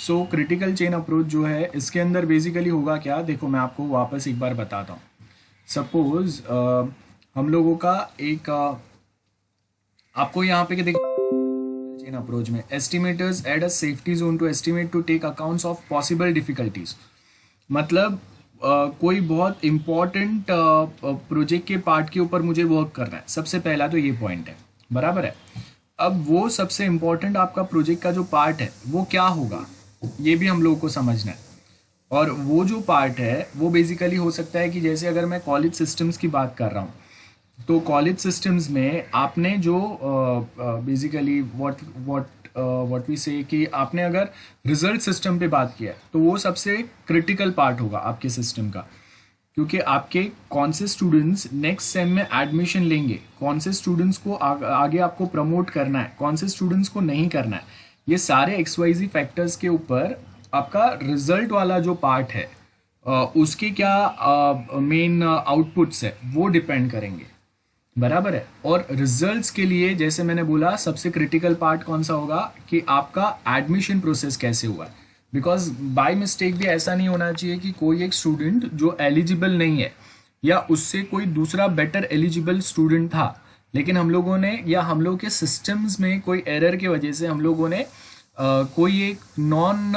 So critical chain approach जो है इसके अंदर बेसिकली होगा क्या, देखो मैं आपको वापस एक बार बताता हूँ। सपोज हम लोगों का एक आपको यहाँ पे देखो चेन अप्रोच में estimators add a safety zone to estimate to take accounts of possible difficulties. मतलब कोई बहुत इंपॉर्टेंट प्रोजेक्ट के पार्ट के ऊपर मुझे वर्क करना है, सबसे पहला तो ये पॉइंट है, बराबर है। अब वो सबसे इंपॉर्टेंट आपका प्रोजेक्ट का जो पार्ट है वो क्या होगा, ये भी हम लोगों को समझना है। और वो जो पार्ट है वो बेसिकली हो सकता है कि जैसे अगर मैं कॉलेज सिस्टम्स की बात कर रहा हूँ, तो कॉलेज सिस्टम्स में आपने जो बेसिकली व्हाट वी से कि आपने अगर रिजल्ट सिस्टम पे बात किया है तो वो सबसे क्रिटिकल पार्ट होगा आपके सिस्टम का, क्योंकि आपके कौन से स्टूडेंट्स नेक्स्ट सेम में एडमिशन लेंगे, कौन से स्टूडेंट्स को आगे आपको प्रमोट करना है, कौन से स्टूडेंट्स को नहीं करना है, ये सारे XYZ फैक्टर्स के ऊपर आपका रिजल्ट वाला जो पार्ट है उसके क्या मेन आउटपुट्स है वो डिपेंड करेंगे, बराबर है। और रिजल्ट्स के लिए जैसे मैंने बोला सबसे क्रिटिकल पार्ट कौन सा होगा कि आपका एडमिशन प्रोसेस कैसे हुआ है। बिकॉज बाय मिस्टेक भी ऐसा नहीं होना चाहिए कि कोई एक स्टूडेंट जो एलिजिबल नहीं है या उससे कोई दूसरा बेटर एलिजिबल स्टूडेंट था, लेकिन हम लोगों ने या हम लोग के सिस्टम्स में कोई एरर की वजह से हम लोगों ने कोई एक नॉन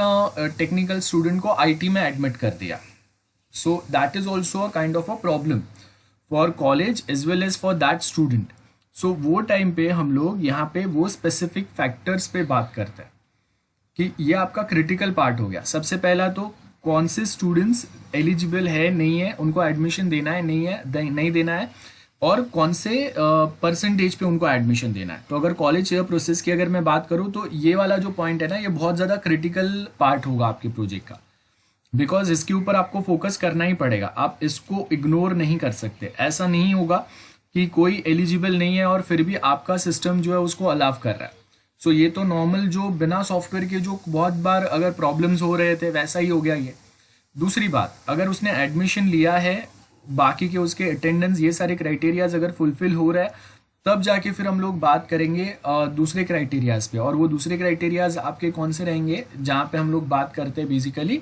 टेक्निकल स्टूडेंट को IT में एडमिट कर दिया। So that is also a kind of a problem for college as well as for that student. So वो टाइम पे हम लोग यहाँ पे वो स्पेसिफिक फैक्टर्स पे बात करते हैं कि ये आपका क्रिटिकल पार्ट हो गया। सबसे पहला तो कौन से स्टूडेंट्स एलिजिबल है नहीं है, उनको एडमिशन देना है नहीं है, नहीं देना है, और कौन से परसेंटेज पे उनको एडमिशन देना है। तो अगर कॉलेज प्रोसेस की अगर मैं बात करूँ तो ये वाला जो पॉइंट है ना, ये बहुत ज़्यादा क्रिटिकल पार्ट होगा आपके प्रोजेक्ट का, बिकॉज इसके ऊपर आपको फोकस करना ही पड़ेगा, आप इसको इग्नोर नहीं कर सकते। ऐसा नहीं होगा कि कोई एलिजिबल नहीं है और फिर भी आपका सिस्टम जो है उसको अलाउ कर रहा है। सो ये तो नॉर्मल जो बिना सॉफ्टवेयर के जो बहुत बार अगर प्रॉब्लम्स हो रहे थे वैसा ही हो गया ये। दूसरी बात, अगर उसने एडमिशन लिया है, बाकी के उसके अटेंडेंस ये सारे क्राइटेरियाज अगर फुलफिल हो रहा है, तब जाके फिर हम लोग बात करेंगे दूसरे क्राइटेरियाज पे। और वो दूसरे क्राइटेरियाज आपके कौन से रहेंगे, जहाँ पे हम लोग बात करते हैं बेसिकली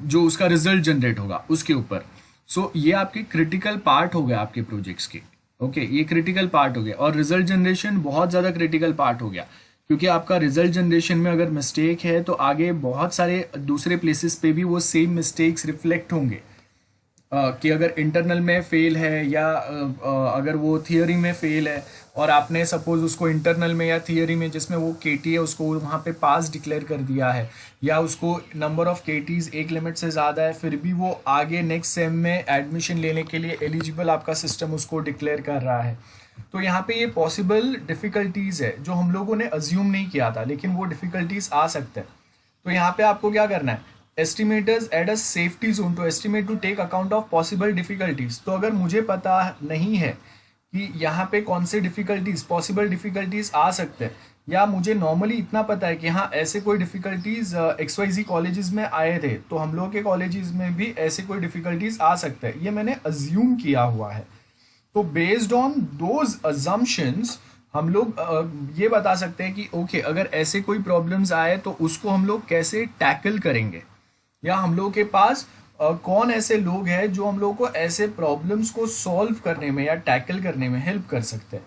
जो उसका रिजल्ट जनरेट होगा उसके ऊपर। सो ये आपके क्रिटिकल पार्ट हो गया आपके प्रोजेक्ट्स के। ओके, ये क्रिटिकल पार्ट हो गया। और रिजल्ट जनरेशन बहुत ज़्यादा क्रिटिकल पार्ट हो गया, क्योंकि आपका रिजल्ट जनरेशन में अगर मिस्टेक है तो आगे बहुत सारे दूसरे प्लेसेस पे भी वो सेम मिस्टेक्स रिफ्लेक्ट होंगे। कि अगर इंटरनल में फेल है या अगर वो थियोरी में फेल है और आपने सपोज उसको इंटरनल में या थियोरी में जिसमें वो KT है उसको वहाँ पे पास डिक्लेयर कर दिया है, या उसको नंबर ऑफ KTs एक लिमिट से ज़्यादा है, फिर भी वो आगे नेक्स्ट सेम में एडमिशन लेने के लिए एलिजिबल आपका सिस्टम उसको डिक्लेयर कर रहा है। तो यहाँ पे ये पॉसिबल डिफ़िकल्टीज़ है जो हम लोगों ने अज्यूम नहीं किया था, लेकिन वो डिफ़िकल्टीज़ आ सकते हैं। तो यहाँ पे आपको क्या करना है, estimators add a safety zone to estimate to take account of possible difficulties. तो अगर मुझे पता नहीं है कि यहाँ पे कौन से डिफिकल्टीज पॉसिबल डिफिकल्टीज आ सकते हैं, या मुझे नॉर्मली इतना पता है कि हाँ ऐसे कोई डिफिकल्टीज XYZ कॉलेजेस में आए थे, तो हम लोग के कॉलेजेस में भी ऐसे कोई डिफिकल्टीज आ सकते हैं, ये मैंने अज्यूम किया हुआ है। तो बेस्ड ऑन दोज अजम्पशंस हम लोग ये बता सकते हैं कि ओके अगर ऐसे कोई प्रॉब्लम्स आए तो उसको हम लोग कैसे टैकल करेंगे, या हम लोग के पास कौन ऐसे लोग हैं जो हम लोग को ऐसे प्रॉब्लम्स को सॉल्व करने में या टैकल करने में हेल्प कर सकते हैं।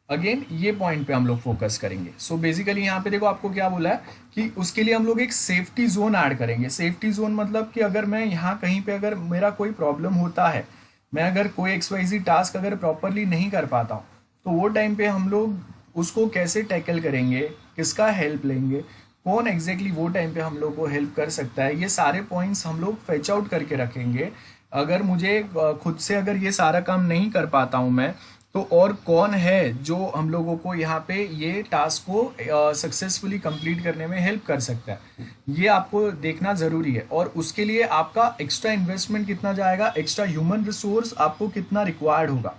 अगेन ये पॉइंट पे हम लोग फोकस करेंगे। सो बेसिकली यहाँ पे देखो आपको क्या बोला है कि उसके लिए हम लोग एक सेफ्टी जोन ऐड करेंगे। सेफ्टी जोन मतलब कि अगर मैं यहाँ कहीं पे अगर मेरा कोई प्रॉब्लम होता है, मैं अगर कोई XYZ टास्क अगर प्रॉपरली नहीं कर पाता हूँ, तो वो टाइम पे हम लोग उसको कैसे टैकल करेंगे, किसका हेल्प लेंगे, कौन एग्जैक्टली वो टाइम पे हम लोग को हेल्प कर सकता है, ये सारे पॉइंट्स हम लोग फेच आउट करके रखेंगे। अगर मुझे खुद से अगर ये सारा काम नहीं कर पाता हूँ मैं, तो और कौन है जो हम लोगों को यहाँ पे ये टास्क को सक्सेसफुली कंप्लीट करने में हेल्प कर सकता है, ये आपको देखना ज़रूरी है। और उसके लिए आपका एक्स्ट्रा इन्वेस्टमेंट कितना जाएगा, एक्स्ट्रा ह्यूमन रिसोर्स आपको कितना रिक्वायर्ड होगा,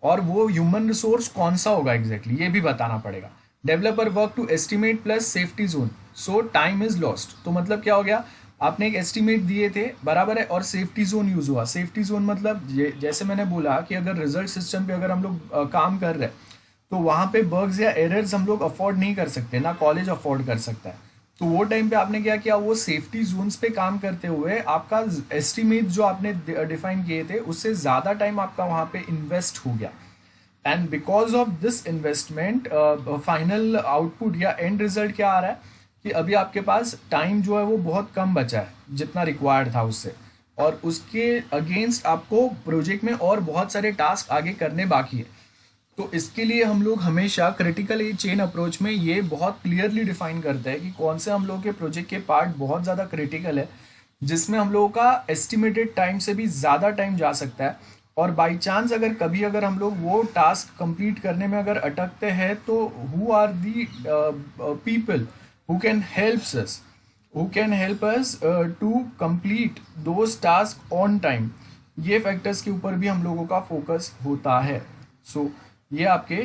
और वो ह्यूमन रिसोर्स कौन सा होगा एग्जैक्टली ये भी बताना पड़ेगा। Developer work to estimate plus safety zone, so time is lost. तो मतलब क्या हो गया, आपने एक एस्टिमेट दिए थे, बराबर है, और सेफ्टी जोन यूज हुआ। सेफ्टी जोन मतलब जैसे मैंने बोला कि अगर रिजल्ट सिस्टम पे अगर हम लोग काम कर रहे हैं तो वहाँ पे बग्स या एरर्स हम लोग अफोर्ड नहीं कर सकते, ना कॉलेज अफोर्ड कर सकता है। तो वो टाइम पे आपने क्या किया, वो सेफ्टी जोन्स पे काम करते हुए आपका एस्टिमेट जो आपने डिफाइन किए थे उससे ज़्यादा टाइम आपका वहाँ पे इन्वेस्ट हो गया। And because of this investment final output या एंड रिजल्ट क्या आ रहा है कि अभी आपके पास टाइम जो है वो बहुत कम बचा है जितना रिक्वायर्ड था उससे, और उसके अगेंस्ट आपको प्रोजेक्ट में और बहुत सारे टास्क आगे करने बाकी है। तो इसके लिए हम लोग हमेशा क्रिटिकल चेन अप्रोच में ये बहुत क्लियरली डिफाइन करते हैं कि कौन से हम लोग के प्रोजेक्ट के पार्ट बहुत ज़्यादा क्रिटिकल है, जिसमें हम लोगों का एस्टिमेटेड टाइम से भी ज़्यादा टाइम जा सकता है। और बाई चांस अगर कभी अगर हम लोग वो टास्क कंप्लीट करने में अगर अटकते हैं तो who are the people who can help us to complete those task on time, ये फैक्टर्स के ऊपर भी हम लोगों का फोकस होता है। सो ये आपके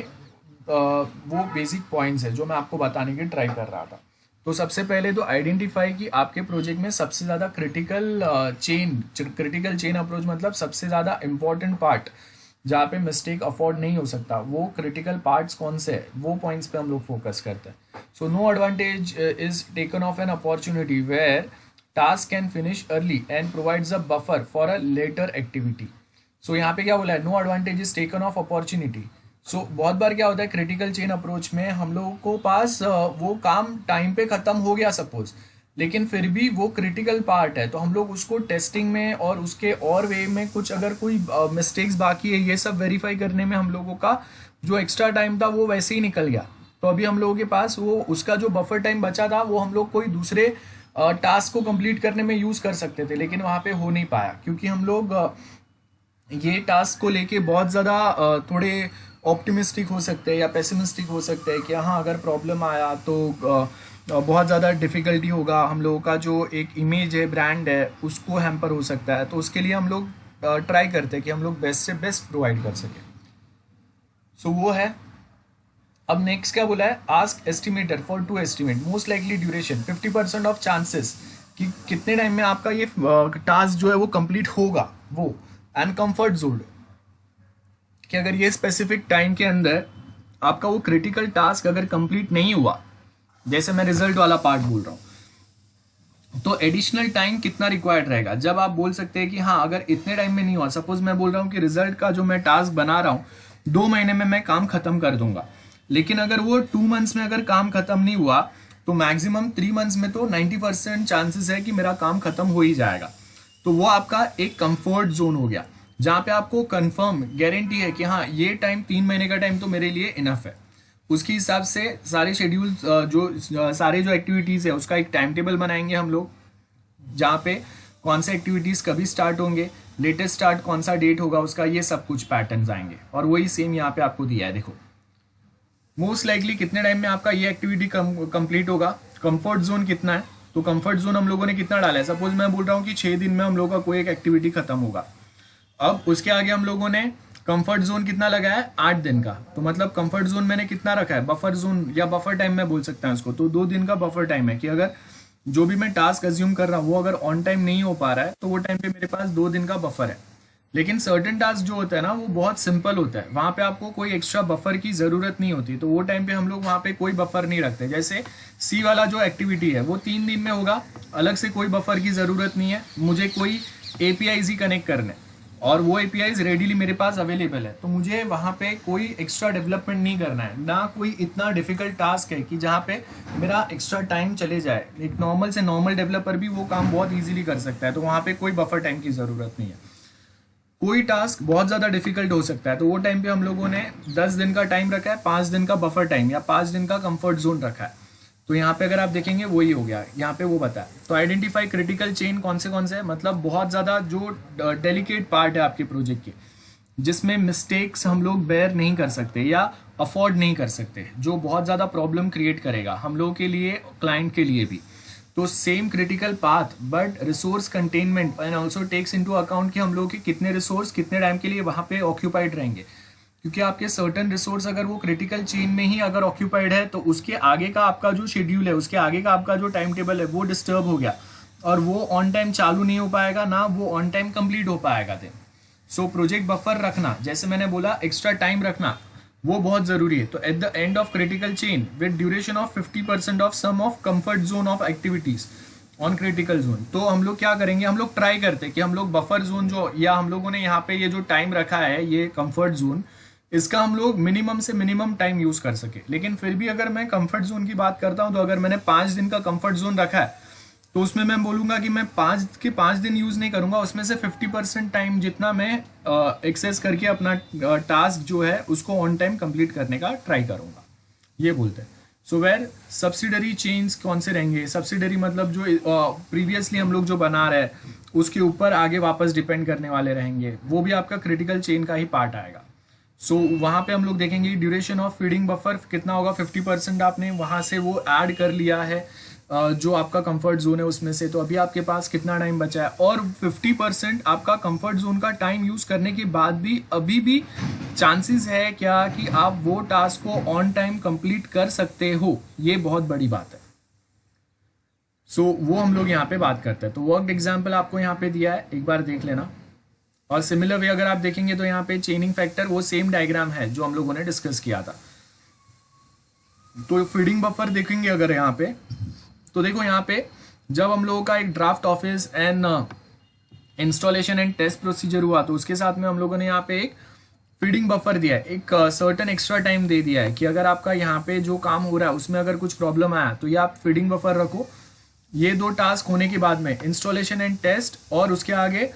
वो बेसिक पॉइंट्स है जो मैं आपको बताने की ट्राई कर रहा था। तो सबसे पहले तो आइडेंटिफाई कि आपके प्रोजेक्ट में सबसे ज़्यादा क्रिटिकल चेन अप्रोच मतलब सबसे ज़्यादा इंपॉर्टेंट पार्ट जहाँ पे मिस्टेक अफोर्ड नहीं हो सकता, वो क्रिटिकल पार्ट्स कौन से हैं, वो पॉइंट्स पे हम लोग फोकस करते हैं। So no advantage is taken of an opportunity where task can finish early and provides a buffer for a later activity. So यहाँ पे क्या बोला है, no advantage is taken of opportunity. So बहुत बार क्या होता है क्रिटिकल चेन अप्रोच में हम लोगों को पास वो काम टाइम पे ख़त्म हो गया सपोज, लेकिन फिर भी वो क्रिटिकल पार्ट है तो हम लोग उसको टेस्टिंग में और उसके और वे में कुछ अगर कोई मिस्टेक्स बाकी है ये सब वेरीफाई करने में हम लोगों का जो एक्स्ट्रा टाइम था वो वैसे ही निकल गया। तो अभी हम लोगों के पास वो उसका जो बफर टाइम बचा था वो हम लोग कोई दूसरे टास्क को कंप्लीट करने में यूज़ कर सकते थे, लेकिन वहाँ पे हो नहीं पाया क्योंकि हम लोग ये टास्क को लेके बहुत ज़्यादा थोड़े ऑप्टिमिस्टिक हो सकते हैं या पेसिमिस्टिक हो सकते हैं कि हाँ अगर प्रॉब्लम आया तो बहुत ज़्यादा डिफ़िकल्टी होगा, हम लोगों का जो एक इमेज है ब्रांड है उसको हैम्पर हो सकता है। तो उसके लिए हम लोग ट्राई करते हैं कि हम लोग बेस्ट से बेस्ट प्रोवाइड कर सकें। सो वो है। अब नेक्स्ट क्या बोला है, ask estimator for to estimate most likely duration 50% of chances कि कितने टाइम में आपका ये टास्क जो है वो कंप्लीट होगा वो, एंड कंफर्ट जोन कि अगर ये स्पेसिफिक टाइम के अंदर आपका वो क्रिटिकल टास्क अगर कंप्लीट नहीं हुआ, जैसे मैं रिजल्ट वाला पार्ट बोल रहा हूँ, तो एडिशनल टाइम कितना रिक्वायर्ड रहेगा। जब आप बोल सकते हैं कि हाँ अगर इतने टाइम में नहीं हुआ, सपोज मैं बोल रहा हूँ कि रिजल्ट का जो मैं टास्क बना रहा हूँ 2 महीने में मैं काम खत्म कर दूंगा, लेकिन अगर वो 2 मंथ्स में अगर काम खत्म नहीं हुआ तो मैक्सिमम 3 मंथ्स में तो 90% चांसेस है कि मेरा काम खत्म हो ही जाएगा। तो वो आपका एक कंफर्ट जोन हो गया जहाँ पे आपको कंफर्म गारंटी है कि हाँ ये टाइम 3 महीने का टाइम तो मेरे लिए इनफ है। उसके हिसाब से सारे शेड्यूल सारे जो एक्टिविटीज़ है उसका एक टाइम टेबल बनाएंगे हम लोग, जहाँ पे कौन से एक्टिविटीज़ कभी स्टार्ट होंगे, लेटेस्ट स्टार्ट कौन सा डेट होगा उसका, ये सब कुछ पैटर्न्स आएंगे। और वही सेम यहाँ पे आपको दिया है, देखो मोस्ट लाइकली कितने टाइम में आपका ये एक्टिविटी कंप्लीट होगा, कंफर्ट जोन कितना है। तो कंफर्ट जोन हम लोगों ने कितना डाला है, सपोज मैं बोल रहा हूँ कि 6 दिन में हम लोगों का कोई एक एक्टिविटी खत्म होगा। अब उसके आगे हम लोगों ने कंफर्ट जोन कितना लगाया है, 8 दिन का। तो मतलब कंफर्ट जोन मैंने कितना रखा है, बफर जोन या बफर टाइम मैं बोल सकता हूँ उसको, तो 2 दिन का बफर टाइम है कि अगर जो भी मैं टास्क अज्यूम कर रहा हूँ वो अगर ऑन टाइम नहीं हो पा रहा है तो वो टाइम पे मेरे पास 2 दिन का बफर है। लेकिन सर्टेन टास्क जो होता है ना वो बहुत सिंपल होता है, वहाँ पे आपको कोई एक्स्ट्रा बफर की ज़रूरत नहीं होती, तो वो टाइम पे हम लोग वहाँ पे कोई बफर नहीं रखते। जैसे सी वाला जो एक्टिविटी है वो 3 दिन में होगा, अलग से कोई बफर की ज़रूरत नहीं है, मुझे कोई APIs ही कनेक्ट करने और वो APIs रेडीली मेरे पास अवेलेबल है, तो मुझे वहाँ पे कोई एक्स्ट्रा डेवलपमेंट नहीं करना है, ना कोई इतना डिफिकल्ट टास्क है कि जहाँ पे मेरा एक्स्ट्रा टाइम चले जाए। एक नॉर्मल से नॉर्मल डेवलपर भी वो काम बहुत ईजिली कर सकता है, तो वहाँ पे कोई बफर टाइम की ज़रूरत नहीं है। कोई टास्क बहुत ज़्यादा डिफिकल्ट हो सकता है तो वो टाइम पे हम लोगों ने 10 दिन का टाइम रखा है, 5 दिन का बफर टाइम या 5 दिन का कंफर्ट जोन रखा है। तो यहाँ पे अगर आप देखेंगे वही हो गया, यहाँ पे वो बताया। तो आइडेंटिफाई क्रिटिकल चेन कौन से है, मतलब बहुत ज़्यादा जो डेलिकेट पार्ट है आपके प्रोजेक्ट के जिसमें मिस्टेक्स हम लोग बेयर नहीं कर सकते या अफोर्ड नहीं कर सकते, जो बहुत ज़्यादा प्रॉब्लम क्रिएट करेगा हम लोगों के लिए, क्लाइंट के लिए भी। तो same critical path but resource containment and also takes into account कि हम लोग के कितने रिसोर्स कितने टाइम के लिए वहाँ पे ऑक्यूपाइड रहेंगे, क्योंकि आपके सर्टन रिसोर्स अगर वो क्रिटिकल चेन में ही अगर ऑक्यूपाइड है तो उसके आगे का आपका जो शेड्यूल है, उसके आगे का आपका जो टाइम टेबल है वो डिस्टर्ब हो गया और वो ऑन टाइम चालू नहीं हो पाएगा, ना वो ऑन टाइम कंप्लीट हो पाएगा। देन सो प्रोजेक्ट बफर रखना, जैसे मैंने बोला एक्स्ट्रा टाइम रखना, वो बहुत ज़रूरी है। तो at the end of critical chain with duration of 50% of some of comfort zone of activities on critical zone, तो हम लोग क्या करेंगे, हम लोग ट्राई करते हैं कि हम लोग बफर जोन जो, या हम लोगों ने यहाँ पे ये जो टाइम रखा है ये कंफर्ट जोन, इसका हम लोग मिनिमम से मिनिमम टाइम यूज़ कर सके। लेकिन फिर भी अगर मैं कंफर्ट जोन की बात करता हूँ, तो अगर मैंने 5 दिन का कंफर्ट जोन रखा है, तो उसमें मैं बोलूँगा कि मैं 5 दिन यूज़ नहीं करूँगा, उसमें से 50% टाइम जितना मैं एक्सेस करके अपना टास्क जो है उसको ऑन टाइम कंप्लीट करने का ट्राई करूँगा, ये बोलते हैं। सो वेर सब्सिडरी चेन्स कौन से रहेंगे, सब्सिडरी मतलब जो प्रीवियसली हम लोग जो बना रहे हैं उसके ऊपर आगे वापस डिपेंड करने वाले रहेंगे, वो भी आपका क्रिटिकल चेन का ही पार्ट आएगा। सो वहाँ पे हम लोग देखेंगे ड्यूरेशन ऑफ फीडिंग बफर कितना होगा, 50% आपने वहाँ से वो ऐड कर लिया है जो आपका कंफर्ट जोन है उसमें से, तो अभी आपके पास कितना टाइम बचा है, और 50% आपका कंफर्ट जोन का टाइम यूज़ करने के बाद भी अभी भी चांसेस है क्या कि आप वो टास्क को ऑन टाइम कंप्लीट कर सकते हो, ये बहुत बड़ी बात है। सो वो हम लोग यहाँ पे बात करते हैं। तो वर्क एग्जाम्पल आपको यहाँ पे दिया है, एक बार देख लेना। और सिमिलर वे अगर आप देखेंगे तो यहाँ पे चेनिंग फैक्टर वो सेम डायग्राम है जो हम लोगों ने डिस्कस किया था। तो फीडिंग बफर देखेंगे अगर यहाँ पे, तो देखो यहाँ पे जब हम लोगों का एक draft office and installation and test procedure हुआ, तो उसके साथ में हम लोगों ने यहाँ पे एक फीडिंग बफर दिया है, एक सर्टन एक्स्ट्रा टाइम दे दिया है कि अगर आपका यहाँ पे जो काम हो रहा है उसमें अगर कुछ प्रॉब्लम आया तो ये आप फीडिंग बफर रखो। ये 2 टास्क होने के बाद में इंस्टॉलेशन एंड टेस्ट और उसके आगे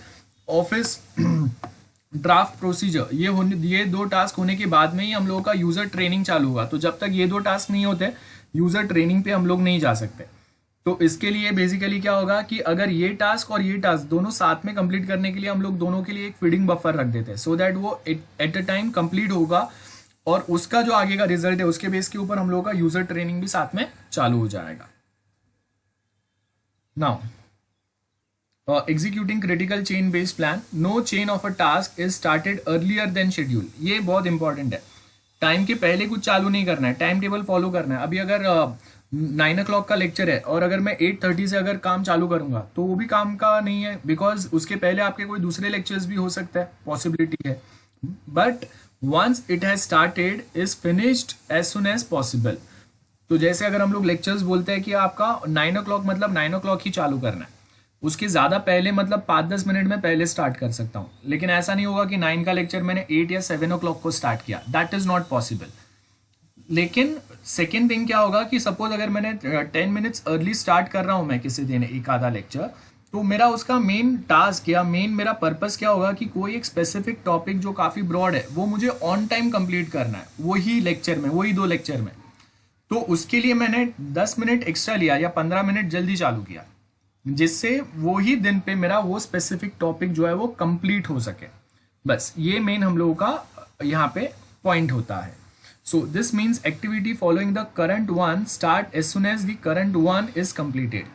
ऑफिस ड्राफ्ट प्रोसीजर, ये 2 टास्क होने के बाद में ही हम लोगों का यूजर ट्रेनिंग चालू हुआ। तो जब तक ये 2 टास्क नहीं होते यूजर ट्रेनिंग पे हम लोग नहीं जा सकते। तो इसके लिए बेसिकली क्या होगा कि अगर ये टास्क और ये टास्क दोनों साथ में कंप्लीट करने के लिए हम लोग दोनों के लिए एक फीडिंग बफर रख देते हैं, सो दैट वो एट अ टाइम कंप्लीट होगा और उसका जो आगे का रिजल्ट है उसके बेस के ऊपर हम लोगों का यूजर ट्रेनिंग भी साथ में चालू हो जाएगा। Now executing critical chain based plan, no chain of a task is started earlier than schedule। ये बहुत इंपॉर्टेंट है, टाइम के पहले कुछ चालू नहीं करना है, टाइम टेबल फॉलो करना है। अभी अगर 9 o'clock का लेक्चर है और अगर मैं 8:30 से अगर काम चालू करूंगा तो वो भी काम का नहीं है, बिकॉज उसके पहले आपके कोई दूसरे लेक्चर्स भी हो सकता है, पॉसिबिलिटी है। But once it has started is finished as soon as possible. तो जैसे अगर हम लोग लेक्चर्स बोलते हैं कि आपका 9 o'clock मतलब 9 o'clock ही चालू करना है, उसके ज़्यादा पहले मतलब 5-10 मिनट में पहले स्टार्ट कर सकता हूँ, लेकिन ऐसा नहीं होगा कि 9 का लेक्चर मैंने 8 या 7 o'clock को स्टार्ट किया, दैट इज़ नॉट पॉसिबल। लेकिन सेकेंड थिंग क्या होगा कि सपोज अगर मैंने 10 मिनट्स अर्ली स्टार्ट कर रहा हूँ मैं किसी दिन एक आधा लेक्चर, तो मेरा उसका मेन टास्क या मेन मेरा पर्पस क्या होगा कि कोई एक स्पेसिफिक टॉपिक जो काफ़ी ब्रॉड है वो मुझे ऑन टाइम कंप्लीट करना है, वही लेक्चर में, वही 2 लेक्चर में। तो उसके लिए मैंने 10 मिनट एक्स्ट्रा लिया या 15 मिनट जल्दी चालू किया, जिससे वो ही दिन पे मेरा वो स्पेसिफिक टॉपिक जो है वो कंप्लीट हो सके। बस ये मेन हम लोगों का यहाँ पे पॉइंट होता है। So this means activity following the current one start as soon as the current one is completed.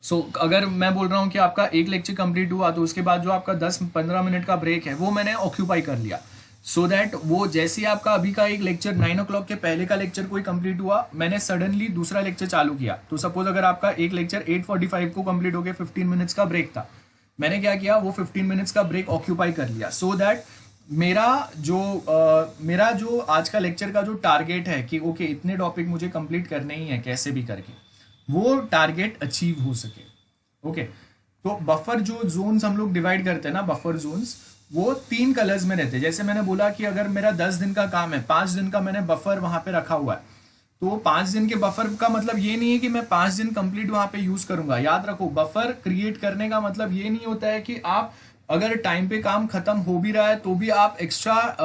So अगर मैं बोल रहा हूँ कि आपका एक लेक्चर कंप्लीट हुआ तो उसके बाद जो आपका 10-15 मिनट का ब्रेक है वो मैंने ऑक्यूपाई कर लिया, सो दैट वो जैसे आपका अभी का एक लेक्चर 9 o'clock के पहले का लेक्चर कोई कंप्लीट हुआ, मैंने सडनली दूसरा लेक्चर चालू किया, तो सपोज अगर आपका एक लेक्चर 8:45 को कंप्लीट हो गया, 15 मिनट्स का ब्रेक था, मैंने क्या किया वो 15 मिनट्स का ब्रेक ऑक्यूपाई कर लिया, सो दैट मेरा जो आज का लेक्चर का जो टारगेट है कि ओके इतने टॉपिक मुझे कंप्लीट करने ही है कैसे भी करके, वो टारगेट अचीव हो सके। ओके, तो बफर जो जोन्स हम लोग डिवाइड करते हैं ना, बफर जोन्स वो 3 कलर्स में रहते हैं। जैसे मैंने बोला कि अगर मेरा 10 दिन का काम है, 5 दिन का मैंने बफर वहां पे रखा हुआ है, तो 5 दिन के बफर का मतलब ये नहीं है कि मैं 5 दिन कंप्लीट वहां पे यूज करूंगा। याद रखो, बफर क्रिएट करने का मतलब ये नहीं होता है कि आप अगर टाइम पे काम खत्म हो भी रहा है तो भी आप एक्स्ट्रा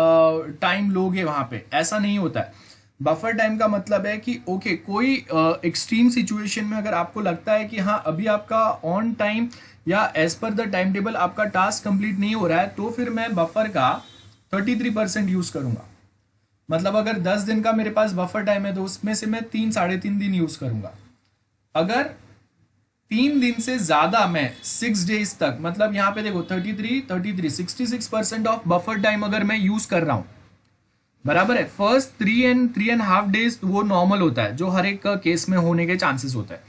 टाइम लोगे वहां पे, ऐसा नहीं होता है। बफर टाइम का मतलब है कि ओके कोई एक्सट्रीम सिचुएशन में अगर आपको लगता है कि हाँ अभी आपका ऑन टाइम या as per the time table आपका टास्क कंप्लीट नहीं हो रहा है, तो फिर मैं बफर का 33% यूज करूंगा। मतलब अगर 10 दिन का मेरे पास बफर टाइम है तो उसमें से मैं 3-3.5 दिन यूज करूंगा। अगर 3 दिन से ज्यादा मैं 6 डेज तक, मतलब यहाँ पे देखो 66% ऑफ बफर टाइम अगर मैं यूज कर रहा हूं, बराबर है। फर्स्ट 3.5 डेज वो नॉर्मल होता है जो हर एक केस में होने के चांसेस होता है,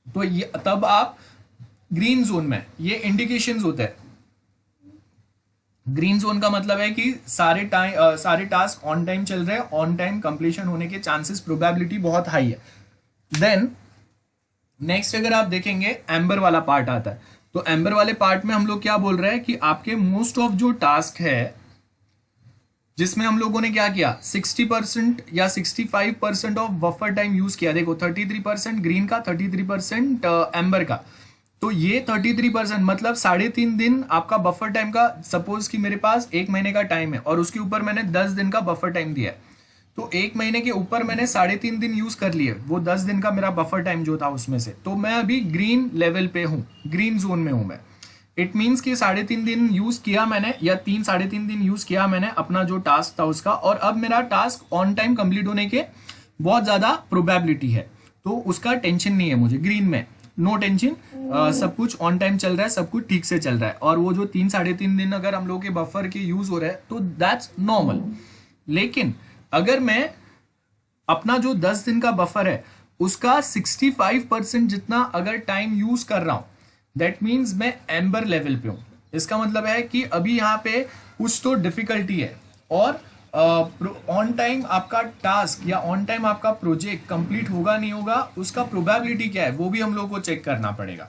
तो ये तब आप ग्रीन जोन में, ये इंडिकेशंस होते हैं ग्रीन जोन का मतलब है कि सारे टास्क ऑन टाइम चल रहे हैं, ऑन टाइम कंप्लीशन होने के चांसेस, प्रोबेबिलिटी बहुत हाई है। देन नेक्स्ट अगर आप देखेंगे एम्बर वाला पार्ट आता है, तो एम्बर वाले पार्ट में हम लोग क्या बोल रहे हैं कि आपके मोस्ट ऑफ जो टास्क है जिसमें हम लोगों ने क्या किया 60% या 65% ऑफ बफर टाइम यूज किया। देखो 33% ग्रीन का, 33% एम्बर का। तो ये 33% मतलब 3.5 दिन आपका बफर टाइम का, सपोज कि मेरे पास 1 महीने का टाइम है और उसके ऊपर मैंने 10 दिन का बफर टाइम दिया है, तो 1 महीने के ऊपर मैंने 3.5 दिन यूज कर लिए, वो 10 दिन का मेरा बफर टाइम जो था उसमें से, तो मैं अभी ग्रीन लेवल पे हूँ, ग्रीन जोन में हूँ मैं। इट मीन्स कि 3.5 दिन यूज किया मैंने, या 3-3.5 दिन यूज किया मैंने अपना जो टास्क था उसका, और अब मेरा टास्क ऑन टाइम कंप्लीट होने के बहुत ज्यादा प्रोबेबिलिटी है, तो उसका टेंशन नहीं है मुझे ग्रीन में, नो टेंशन। सब कुछ ऑन टाइम चल रहा है, सब कुछ ठीक से चल रहा है। और वो जो 3-3.5 दिन अगर हम लोग के बफर के यूज हो रहे हैं तो दैट्स नॉर्मल। लेकिन अगर मैं अपना जो 10 दिन का बफर है उसका 65% जितना अगर टाइम यूज कर रहा हूं, दैट मीन्स मैं एम्बर लेवल पे हूं। इसका मतलब है कि अभी यहां पे कुछ तो डिफिकल्टी है, और ऑन टाइम आपका टास्क या ऑन टाइम आपका प्रोजेक्ट कंप्लीट होगा नहीं होगा, उसका प्रोबेबिलिटी क्या है वो भी हम लोग को चेक करना पड़ेगा।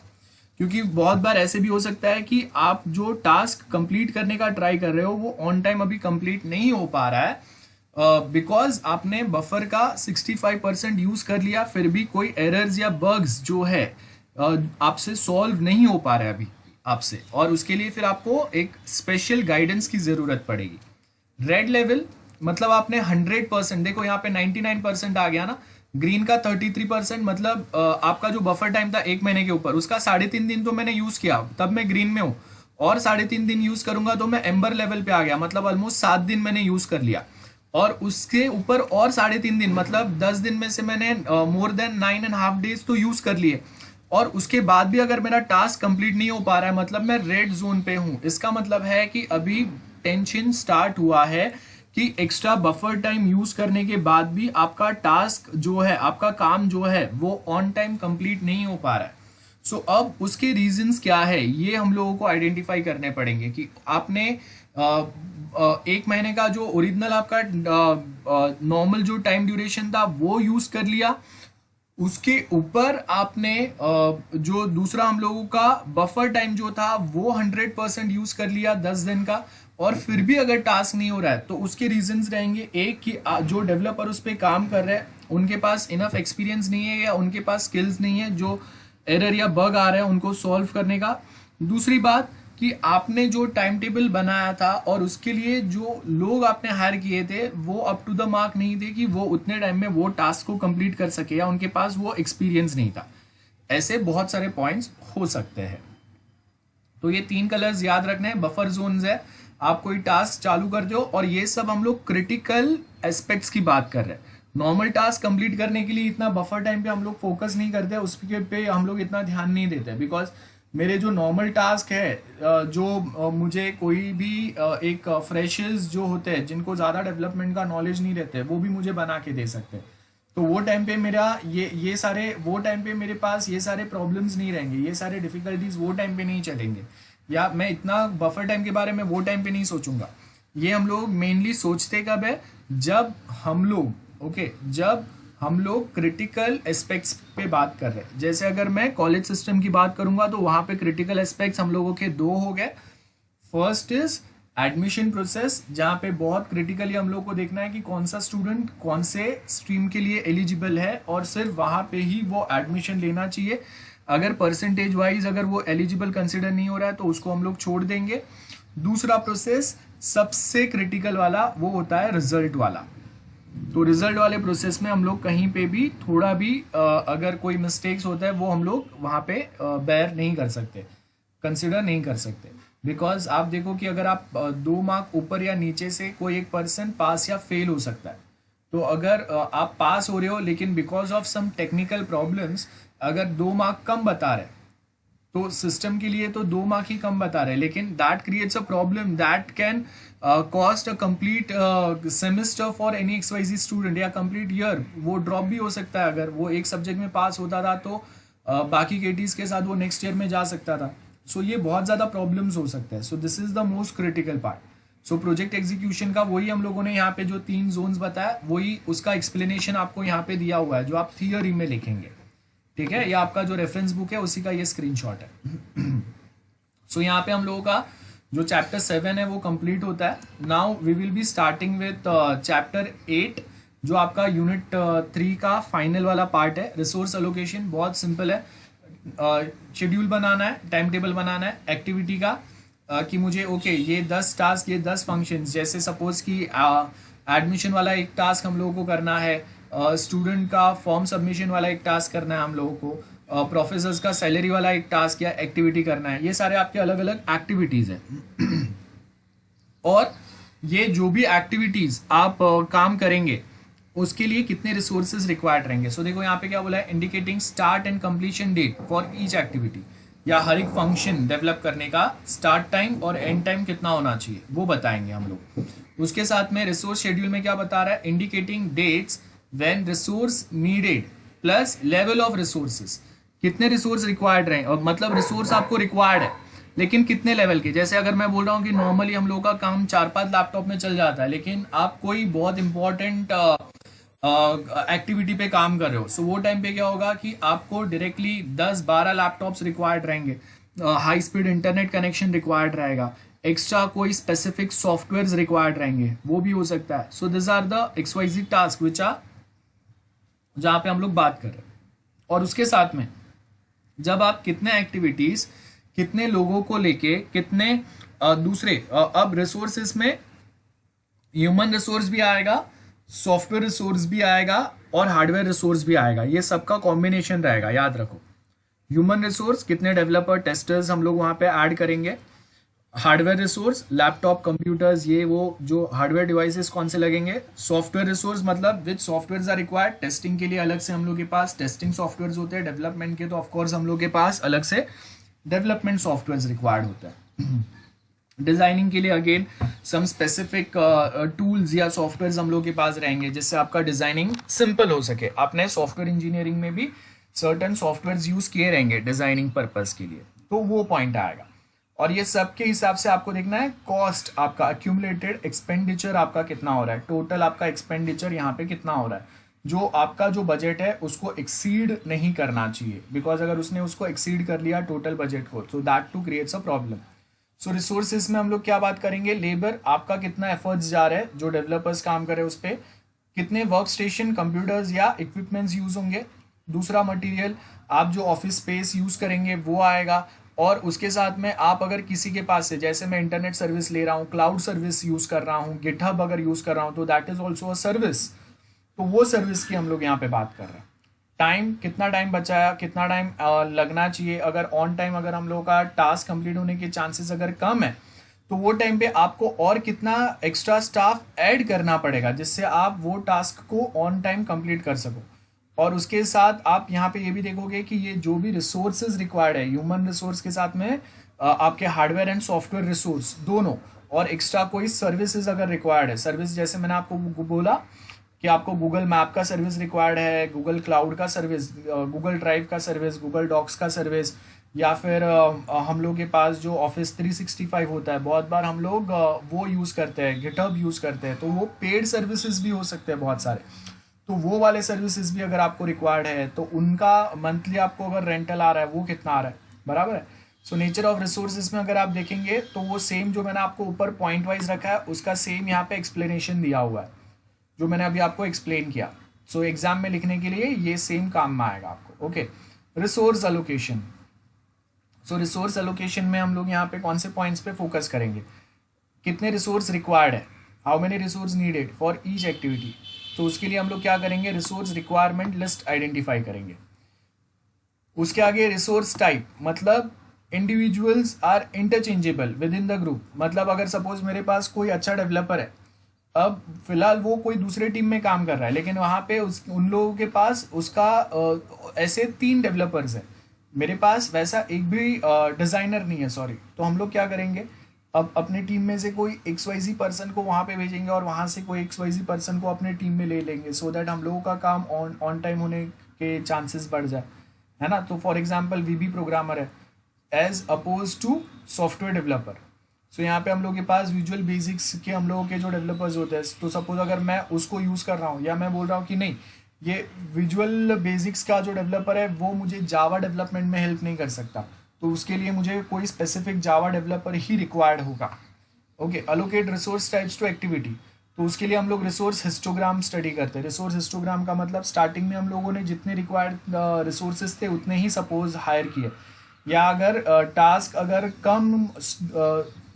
क्योंकि बहुत बार ऐसे भी हो सकता है कि आप जो टास्क कंप्लीट करने का ट्राई कर रहे हो वो ऑन टाइम अभी कंप्लीट नहीं हो पा रहा है, बिकॉज आपने बफर का 65% यूज कर लिया, फिर भी कोई एरर्स या बग्स जो है आपसे सॉल्व नहीं हो पा रहा है अभी आपसे, और उसके लिए फिर आपको एक स्पेशल गाइडेंस की जरूरत पड़ेगी। रेड लेवल मतलब आपने 100%, देखो यहाँ पे 99% आ गया ना, ग्रीन का 33% मतलब आपका जो बफर टाइम था 1 महीने के ऊपर, उसका 3.5 दिन तो मैंने यूज किया, तब मैं ग्रीन में हूँ, और 3.5 दिन यूज करूंगा तो मैं एम्बर लेवल पे आ गया, मतलब ऑलमोस्ट 7 दिन मैंने यूज कर लिया। और उसके ऊपर और 3.5 दिन मतलब 10 दिन में से मैंने मोर देन 9.5 days तो यूज कर लिए, और उसके बाद भी अगर मेरा टास्क कंप्लीट नहीं हो पा रहा है, मतलब मैं रेड जोन पे हूं। इसका मतलब है कि अभी टेंशन स्टार्ट हुआ है कि एक्स्ट्रा बफर टाइम यूज करने के बाद भी आपका टास्क जो है, आपका काम जो है वो ऑन टाइम कंप्लीट नहीं हो पा रहा है। सो अब उसके रीजंस क्या है ये हम लोगों को आइडेंटिफाई करने पड़ेंगे कि आपने 1 महीने का जो ओरिजिनल आपका नॉर्मल जो टाइम ड्यूरेशन था वो यूज कर लिया, उसके ऊपर आपने जो दूसरा हम लोगों का बफर टाइम जो था वो 100% यूज कर लिया 10 दिन का, और फिर भी अगर टास्क नहीं हो रहा है तो उसके रीजंस रहेंगे, एक कि जो डेवलपर उस पर काम कर रहे हैं उनके पास इनफ एक्सपीरियंस नहीं है, या उनके पास स्किल्स नहीं है जो एरर या बग आ रहे हैं उनको सॉल्व करने का। दूसरी बात कि आपने जो टाइम टेबल बनाया था और उसके लिए जो लोग आपने हायर किए थे वो अप टू द मार्क नहीं थे कि वो उतने टाइम में वो टास्क को कंप्लीट कर सके, या उनके पास वो एक्सपीरियंस नहीं था। ऐसे बहुत सारे पॉइंट्स हो सकते हैं। तो ये 3 कलर्स याद रखने हैं, बफर जोन्स है, आप कोई टास्क चालू करते हो, और ये सब हम लोग क्रिटिकल एस्पेक्ट्स की बात कर रहे हैं। नॉर्मल टास्क कंप्लीट करने के लिए इतना बफर टाइम पे हम लोग फोकस नहीं करते, उसके पे हम लोग इतना ध्यान नहीं देते, बिकॉज मेरे जो नॉर्मल टास्क है जो मुझे कोई भी एक फ्रेशर्स जो होते हैं जिनको ज़्यादा डेवलपमेंट का नॉलेज नहीं रहते वो भी मुझे बना के दे सकते हैं, तो वो टाइम पे मेरा ये सारे वो टाइम पे मेरे पास ये सारे प्रॉब्लम्स नहीं रहेंगे, ये सारे डिफिकल्टीज वो टाइम पे नहीं चलेंगे, या मैं इतना बफर टाइम के बारे में वो टाइम पे नहीं सोचूंगा। ये हम लोग मेनली सोचते कब है, जब हम लोग जब हम लोग क्रिटिकल एस्पेक्ट्स पे बात कर रहे हैं। जैसे अगर मैं कॉलेज सिस्टम की बात करूंगा तो वहां पे क्रिटिकल एस्पेक्ट्स हम लोगों के 2 हो गए। फर्स्ट इज एडमिशन प्रोसेस, जहाँ पे बहुत क्रिटिकली हम लोग को देखना है कि कौन सा स्टूडेंट कौन से स्ट्रीम के लिए एलिजिबल है, और सिर्फ वहां पे ही वो एडमिशन लेना चाहिए। अगर परसेंटेज वाइज अगर वो एलिजिबल कंसिडर नहीं हो रहा है तो उसको हम लोग छोड़ देंगे। दूसरा प्रोसेस सबसे क्रिटिकल वाला वो होता है रिजल्ट वाला। तो रिजल्ट वाले प्रोसेस में हम लोग कहीं पे भी थोड़ा भी अगर कोई मिस्टेक्स होता है वो हम लोग वहां पे बेयर नहीं कर सकते, कंसिडर नहीं कर सकते। बिकॉज आप देखो कि अगर आप 2 मार्क ऊपर या नीचे से कोई एक पर्सन पास या फेल हो सकता है, तो अगर आप पास हो रहे हो लेकिन because of some technical problems अगर 2 मार्क कम बता रहे, तो सिस्टम के लिए तो 2 मार्क ही कम बता रहे, लेकिन that creates a problem that can cost a complete semester for any XYZ student, या कंप्लीट ईयर वो ड्रॉप भी हो सकता है। अगर वो एक सब्जेक्ट में पास होता था तो बाकी केटीज के साथ वो नेक्स्ट ईयर में जा सकता था। सो ये बहुत ज़्यादा प्रॉब्लम्स हो सकता है. So this is the most critical part. So project execution का वही हम लोगों ने यहाँ पे जो 3 जोन्स बताया, वही उसका एक्सप्लेनेशन आपको यहाँ पे दिया हुआ है जो आप थियोरी में लिखेंगे. ठीक है, ये आपका जो रेफरेंस बुक है उसी का ये स्क्रीनशॉट है. सो यहाँ पे हम लोगों का जो चैप्टर 7 है वो कंप्लीट होता है. Now we will be starting with chapter 8 जो आपका यूनिट 3 का फाइनल वाला पार्ट है. रिसोर्स एलोकेशन बहुत सिंपल है. शेड्यूल बनाना है, टाइम टेबल बनाना है एक्टिविटी का, कि मुझे ये 10 टास्क, ये 10 फंक्शंस, जैसे सपोज कि एडमिशन वाला एक टास्क हम लोगों को करना है, स्टूडेंट का फॉर्म सबमिशन वाला एक टास्क करना है हम लोगों को, प्रोफेसर्स का सैलरी वाला एक टास्क या एक्टिविटी करना है. ये सारे आपके अलग अलग एक्टिविटीज़ हैं. और ये जो भी एक्टिविटीज़ आप काम करेंगे उसके लिए कितने रिसोर्सेज रिक्वायर्ड रहेंगे. सो देखो यहाँ पे क्या बोला है, indicating start and completion date for each activity, या हर एक फंक्शन डेवलप करने का स्टार्ट टाइम और एंड टाइम कितना होना चाहिए वो बताएंगे हम लोग. उसके साथ में रिसोर्स शेड्यूल में क्या बता रहा है, indicating dates when resource needed plus level of resources, कितने रिसोर्स रिक्वायर्ड रहे, और मतलब रिसोर्स आपको रिक्वायर्ड है लेकिन कितने लेवल के. जैसे अगर मैं बोल रहा हूँ कि नॉर्मली हम लोगों का काम 4-5 लैपटॉप में चल जाता है, लेकिन आप कोई बहुत इंपॉर्टेंट एक्टिविटी पे काम कर रहे हो, सो वो टाइम पे क्या होगा कि आपको डायरेक्टली 10-12 लैपटॉप्स रिक्वायर्ड रहेंगे, high speed internet connection required रहेगा, एक्स्ट्रा कोई स्पेसिफिक सॉफ्टवेयर रिक्वायर्ड रहेंगे, वो भी हो सकता है. So this are the XYZ task which are जहाँ पे हम लोग बात कर रहे हैं. और उसके साथ में जब आप कितने एक्टिविटीज, कितने लोगों को लेके, कितने दूसरे अब रिसोर्सेस में ह्यूमन रिसोर्स भी आएगा, सॉफ्टवेयर रिसोर्स भी आएगा और हार्डवेयर रिसोर्स भी आएगा. ये सबका कॉम्बिनेशन रहेगा, याद रखो. ह्यूमन रिसोर्स कितने डेवलपर, टेस्टर्स हम लोग वहाँ पे ऐड करेंगे. हार्डवेयर रिसोर्स लैपटॉप, कंप्यूटर्स, ये वो जो हार्डवेयर डिवाइसेस कौन से लगेंगे. सॉफ्टवेयर रिसोर्स मतलब which software are required. Testing के लिए अलग से हम लोग के पास टेस्टिंग सॉफ्टवेयर होते हैं, डेवलपमेंट के तो ऑफकोर्स हम लोग के पास अलग से डेवलपमेंट सॉफ्टवेयर रिक्वायर्ड होता है. डिजाइनिंग के लिए अगेन सम स्पेसिफिक टूल्स या सॉफ्टवेयर हम लोग के पास रहेंगे जिससे आपका डिजाइनिंग सिंपल हो सके. आपने सॉफ्टवेयर इंजीनियरिंग में भी सर्टेन सॉफ्टवेयर यूज किए रहेंगे डिजाइनिंग पर्पस के लिए, तो वो पॉइंट आएगा. और ये सब के हिसाब से आपको देखना है कॉस्ट आपका, अक्यूमुलेटेड एक्सपेंडिचर आपका कितना हो रहा है, टोटल आपका एक्सपेंडिचर यहाँ पे कितना हो रहा है. जो आपका जो बजट है उसको एक्सीड नहीं करना चाहिए, बिकॉज अगर उसने उसको एक्सीड कर लिया टोटल बजट को, so that to creates a problem. So resources में हम लोग क्या बात करेंगे, लेबर आपका कितना एफर्ट्स जा रहा है, जो डेवलपर्स काम कर रहे हैं उस पर, कितने वर्क स्टेशन, कंप्यूटर्स या इक्विपमेंट्स यूज होंगे. दूसरा मटेरियल, आप जो ऑफिस स्पेस यूज करेंगे वो आएगा. और उसके साथ में आप अगर किसी के पास से, जैसे मैं इंटरनेट सर्विस ले रहा हूँ, क्लाउड सर्विस यूज कर रहा हूँ, गिटहब अगर यूज कर रहा हूँ, तो that is also a service. तो वो सर्विस की हम लोग यहाँ पे बात कर रहे हैं. टाइम, कितना टाइम बचाया, कितना टाइम लगना चाहिए. अगर ऑन टाइम अगर हम लोग का टास्क कंप्लीट होने के चांसेस अगर कम है, तो वो टाइम पे आपको और कितना एक्स्ट्रा स्टाफ ऐड करना पड़ेगा जिससे आप वो टास्क को ऑन टाइम कंप्लीट कर सको. और उसके साथ आप यहाँ पे ये भी देखोगे कि ये जो भी रिसोर्सेज रिक्वायर्ड है, ह्यूमन रिसोर्स के साथ में आपके हार्डवेयर एंड सॉफ्टवेयर रिसोर्स दोनों, और एक्स्ट्रा कोई सर्विसेज अगर रिक्वायर्ड है, सर्विस जैसे मैंने आपको बोला कि आपको गूगल मैप का सर्विस रिक्वायर्ड है, गूगल क्लाउड का सर्विस, गूगल ड्राइव का सर्विस, गूगल डॉक्स का सर्विस, या फिर हम लोग के पास जो ऑफिस 365 होता है, बहुत बार हम लोग वो यूज़ करते हैं, गिटहब यूज़ करते हैं, तो वो पेड सर्विसेज भी हो सकते हैं बहुत सारे. तो वो वाले सर्विसेज भी अगर आपको रिक्वायर्ड है, तो उनका मंथली आपको अगर रेंटल आ रहा है वो कितना आ रहा है, बराबर है. सो नेचर ऑफ रिसोर्सेज में अगर आप देखेंगे तो वो सेम जो मैंने आपको ऊपर पॉइंट वाइज रखा है उसका सेम यहाँ पे एक्सप्लेनेशन दिया हुआ है जो मैंने अभी आपको एक्सप्लेन किया. सो एग्जाम में लिखने के लिए ये सेम काम में आएगा आपको. Okay, resource allocation. So resource allocation में हम लोग यहाँ पे कौन से पॉइंट्स पे फोकस करेंगे, कितने रिसोर्स रिक्वायर्ड है, how many resource needed for each activity. तो उसके लिए हम लोग क्या करेंगे, रिसोर्स रिक्वायरमेंट लिस्ट आइडेंटिफाई करेंगे. उसके आगे रिसोर्स टाइप, मतलब individuals are interchangeable with in the group. मतलब अगर सपोज मेरे पास कोई अच्छा डेवलपर है, अब फिलहाल वो कोई दूसरे टीम में काम कर रहा है, लेकिन वहाँ पे उन लोगों के पास उसका ऐसे 3 डेवलपर्स हैं, मेरे पास वैसा एक भी डिज़ाइनर नहीं है, सॉरी. तो हम लोग क्या करेंगे, अब अपनी टीम में से कोई XYZ पर्सन को वहाँ पे भेजेंगे और वहाँ से कोई XYZ पर्सन को अपने टीम में ले लेंगे, सो दैट हम लोगों का काम ऑन टाइम होने के चांसेस बढ़ जाए, है ना. तो फॉर एग्जांपल VB प्रोग्रामर है, as opposed to software developer. So यहाँ पे हम लोग के पास विजुअल बेसिक्स के हम लोगों के जो डेवलपर्स होते हैं, तो सपोज अगर मैं उसको यूज़ कर रहा हूँ या मैं बोल रहा हूँ कि नहीं, ये विजुअल बेसिक्स का जो डेवलपर है वो मुझे जावा डेवलपमेंट में हेल्प नहीं कर सकता, तो उसके लिए मुझे कोई स्पेसिफिक जावा डेवलपर ही रिक्वायर्ड होगा। Okay, allocate resource types to activity, तो उसके लिए हम लोग रिसोर्स हिस्टोग्राम स्टडी करते हैं। रिसोर्स हिस्टोग्राम का मतलब स्टार्टिंग में हम लोगों ने जितने रिक्वायर्ड रिसोर्सेज थे उतने ही सपोज हायर किए, या अगर टास्क अगर कम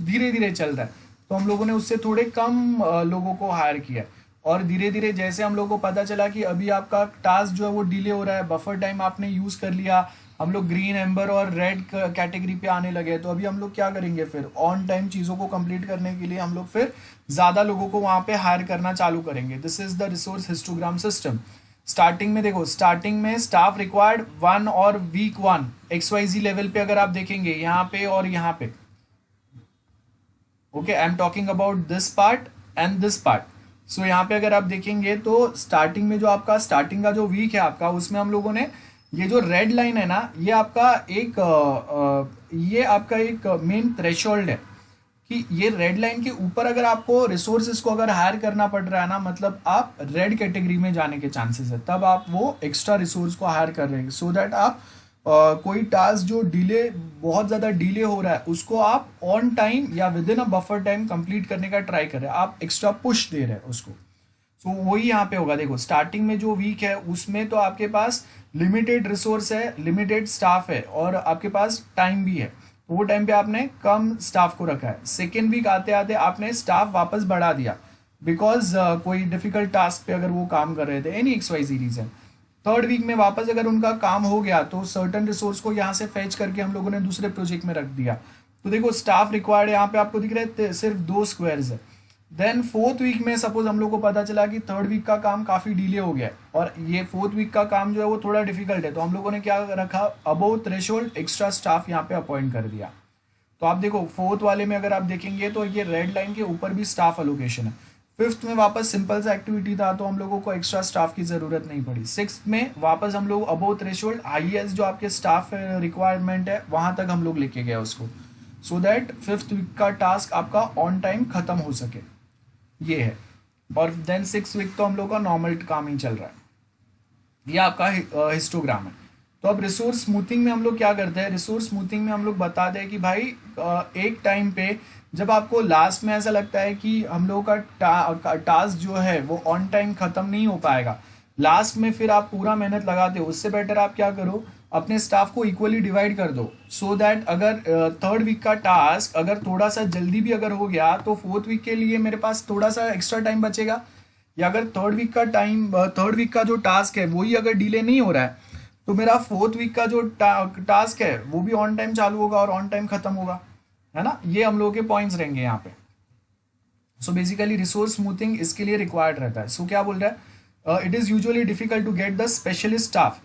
धीरे धीरे चल रहा है तो हम लोगों ने उससे थोड़े कम लोगों को हायर किया, और धीरे धीरे जैसे हम लोगों को पता चला कि अभी आपका टास्क जो है वो डिले हो रहा है, बफर टाइम आपने यूज़ कर लिया, हम लोग ग्रीन, एम्बर और रेड कैटेगरी पे आने लगे, तो अभी हम लोग क्या करेंगे, फिर ऑन टाइम चीज़ों को कंप्लीट करने के लिए हम लोग फिर ज़्यादा लोगों को वहाँ पे हायर करना चालू करेंगे। This is the resource histogram system. Starting में देखो, स्टार्टिंग में स्टाफ रिक्वायर्ड 1 और वीक 1 XYZ लेवल पे अगर आप देखेंगे यहाँ पे और यहाँ पे, okay, I am talking about this part and this part. So यहाँ पे अगर आप देखेंगे तो स्टार्टिंग में जो आपका स्टार्टिंग का जो वीक है आपका, उसमें हम लोगों ने ये जो रेड लाइन है ना, ये आपका एक मेन थ्रेशोल्ड है कि ये रेड लाइन के ऊपर अगर आपको रिसोर्सेज को अगर हायर करना पड़ रहा है ना, मतलब आप रेड कैटेगरी में जाने के चांसेस है, तब आप वो एक्स्ट्रा रिसोर्स को हायर कर रहे हैं, सो दैट आप कोई टास्क जो बहुत ज़्यादा डिले हो रहा है उसको आप ऑन टाइम या with in a buffer time complete करने का ट्राई कर रहे हैं, आप एक्स्ट्रा पुश दे रहे हैं उसको। सो वही यहाँ पे होगा। देखो, स्टार्टिंग में जो वीक है उसमें तो आपके पास लिमिटेड रिसोर्स है, लिमिटेड स्टाफ है और आपके पास टाइम भी है, तो वो टाइम पे आपने कम स्टाफ को रखा है। सेकेंड वीक आते आते आपने स्टाफ वापस बढ़ा दिया, बिकॉज कोई डिफिकल्ट टास्क पे अगर वो काम कर रहे थे, any XYZ reason. Third week में वापस अगर उनका काम हो गया तो सर्टन रिसोर्स को यहाँ से फेच करके हम लोगों ने दूसरे प्रोजेक्ट में रख दिया। तो देखो, स्टाफ रिक्वायर्ड यहाँ पे आपको दिख रहे हैं सिर्फ 2 स्क्वायर्स है। देन फोर्थ वीक में सपोज हम लोग को पता चला कि थर्ड वीक का काम काफ़ी डिले हो गया है और ये फोर्थ वीक का काम जो है वो थोड़ा डिफिकल्ट है, तो हम लोगों ने क्या रखा, अबोव थ्रेशोल्ड एक्स्ट्रा स्टाफ यहाँ पे अपॉइंट कर दिया। तो आप देखो, फोर्थ वाले में अगर आप देखेंगे तो ये रेड लाइन के ऊपर भी स्टाफ एलोकेशन है। फिफ्थ में वापस सिंपल सा एक्टिविटी था तो हम लोगों को एक्स्ट्रा स्टाफ की ज़रूरत नहीं पड़ी। सिक्स्थ में वापस हम लोग अबोव थ्रेशोल्ड हाईएस्ट जो आपके स्टाफ रिक्वायरमेंट है वहाँ तक हम लोग लेके गए उसको, सो दैट फिफ्थ वीक का टास्क आपका ऑन टाइम ख़त्म हो सके, ये है। और देन 6 वीक तो हम लोग का नॉर्मल काम ही चल रहा है। ये आपका हिस्टोग्राम है। तो अब रिसोर्स स्मूथिंग में हम लोग क्या करते हैं, रिसोर्स स्मूथिंग में हम लोग बताते हैं कि भाई एक टाइम पे जब आपको लास्ट में ऐसा लगता है कि हम लोगों का टास्क जो है वो ऑन टाइम ख़त्म नहीं हो पाएगा, लास्ट में फिर आप पूरा मेहनत लगाते हो, उससे बेटर आप क्या करो, अपने स्टाफ को इक्वली डिवाइड कर दो, सो दैट अगर थर्ड वीक का टास्क अगर थोड़ा सा जल्दी भी अगर हो गया तो फोर्थ वीक के लिए मेरे पास थोड़ा सा एक्स्ट्रा टाइम बचेगा। या अगर थर्ड वीक का जो टास्क है वही अगर डिले नहीं हो रहा है तो मेरा फोर्थ वीक का जो टास्क है वो भी ऑन टाइम चालू होगा और ऑन टाइम खत्म होगा, है ना। ये हम लोगों के पॉइंट्स रहेंगे यहाँ पे। सो बेसिकली रिसोर्स स्मूथिंग इसके लिए रिक्वायर्ड रहता है। सो क्या बोल रहा है, it is usually difficult to get the specialist staff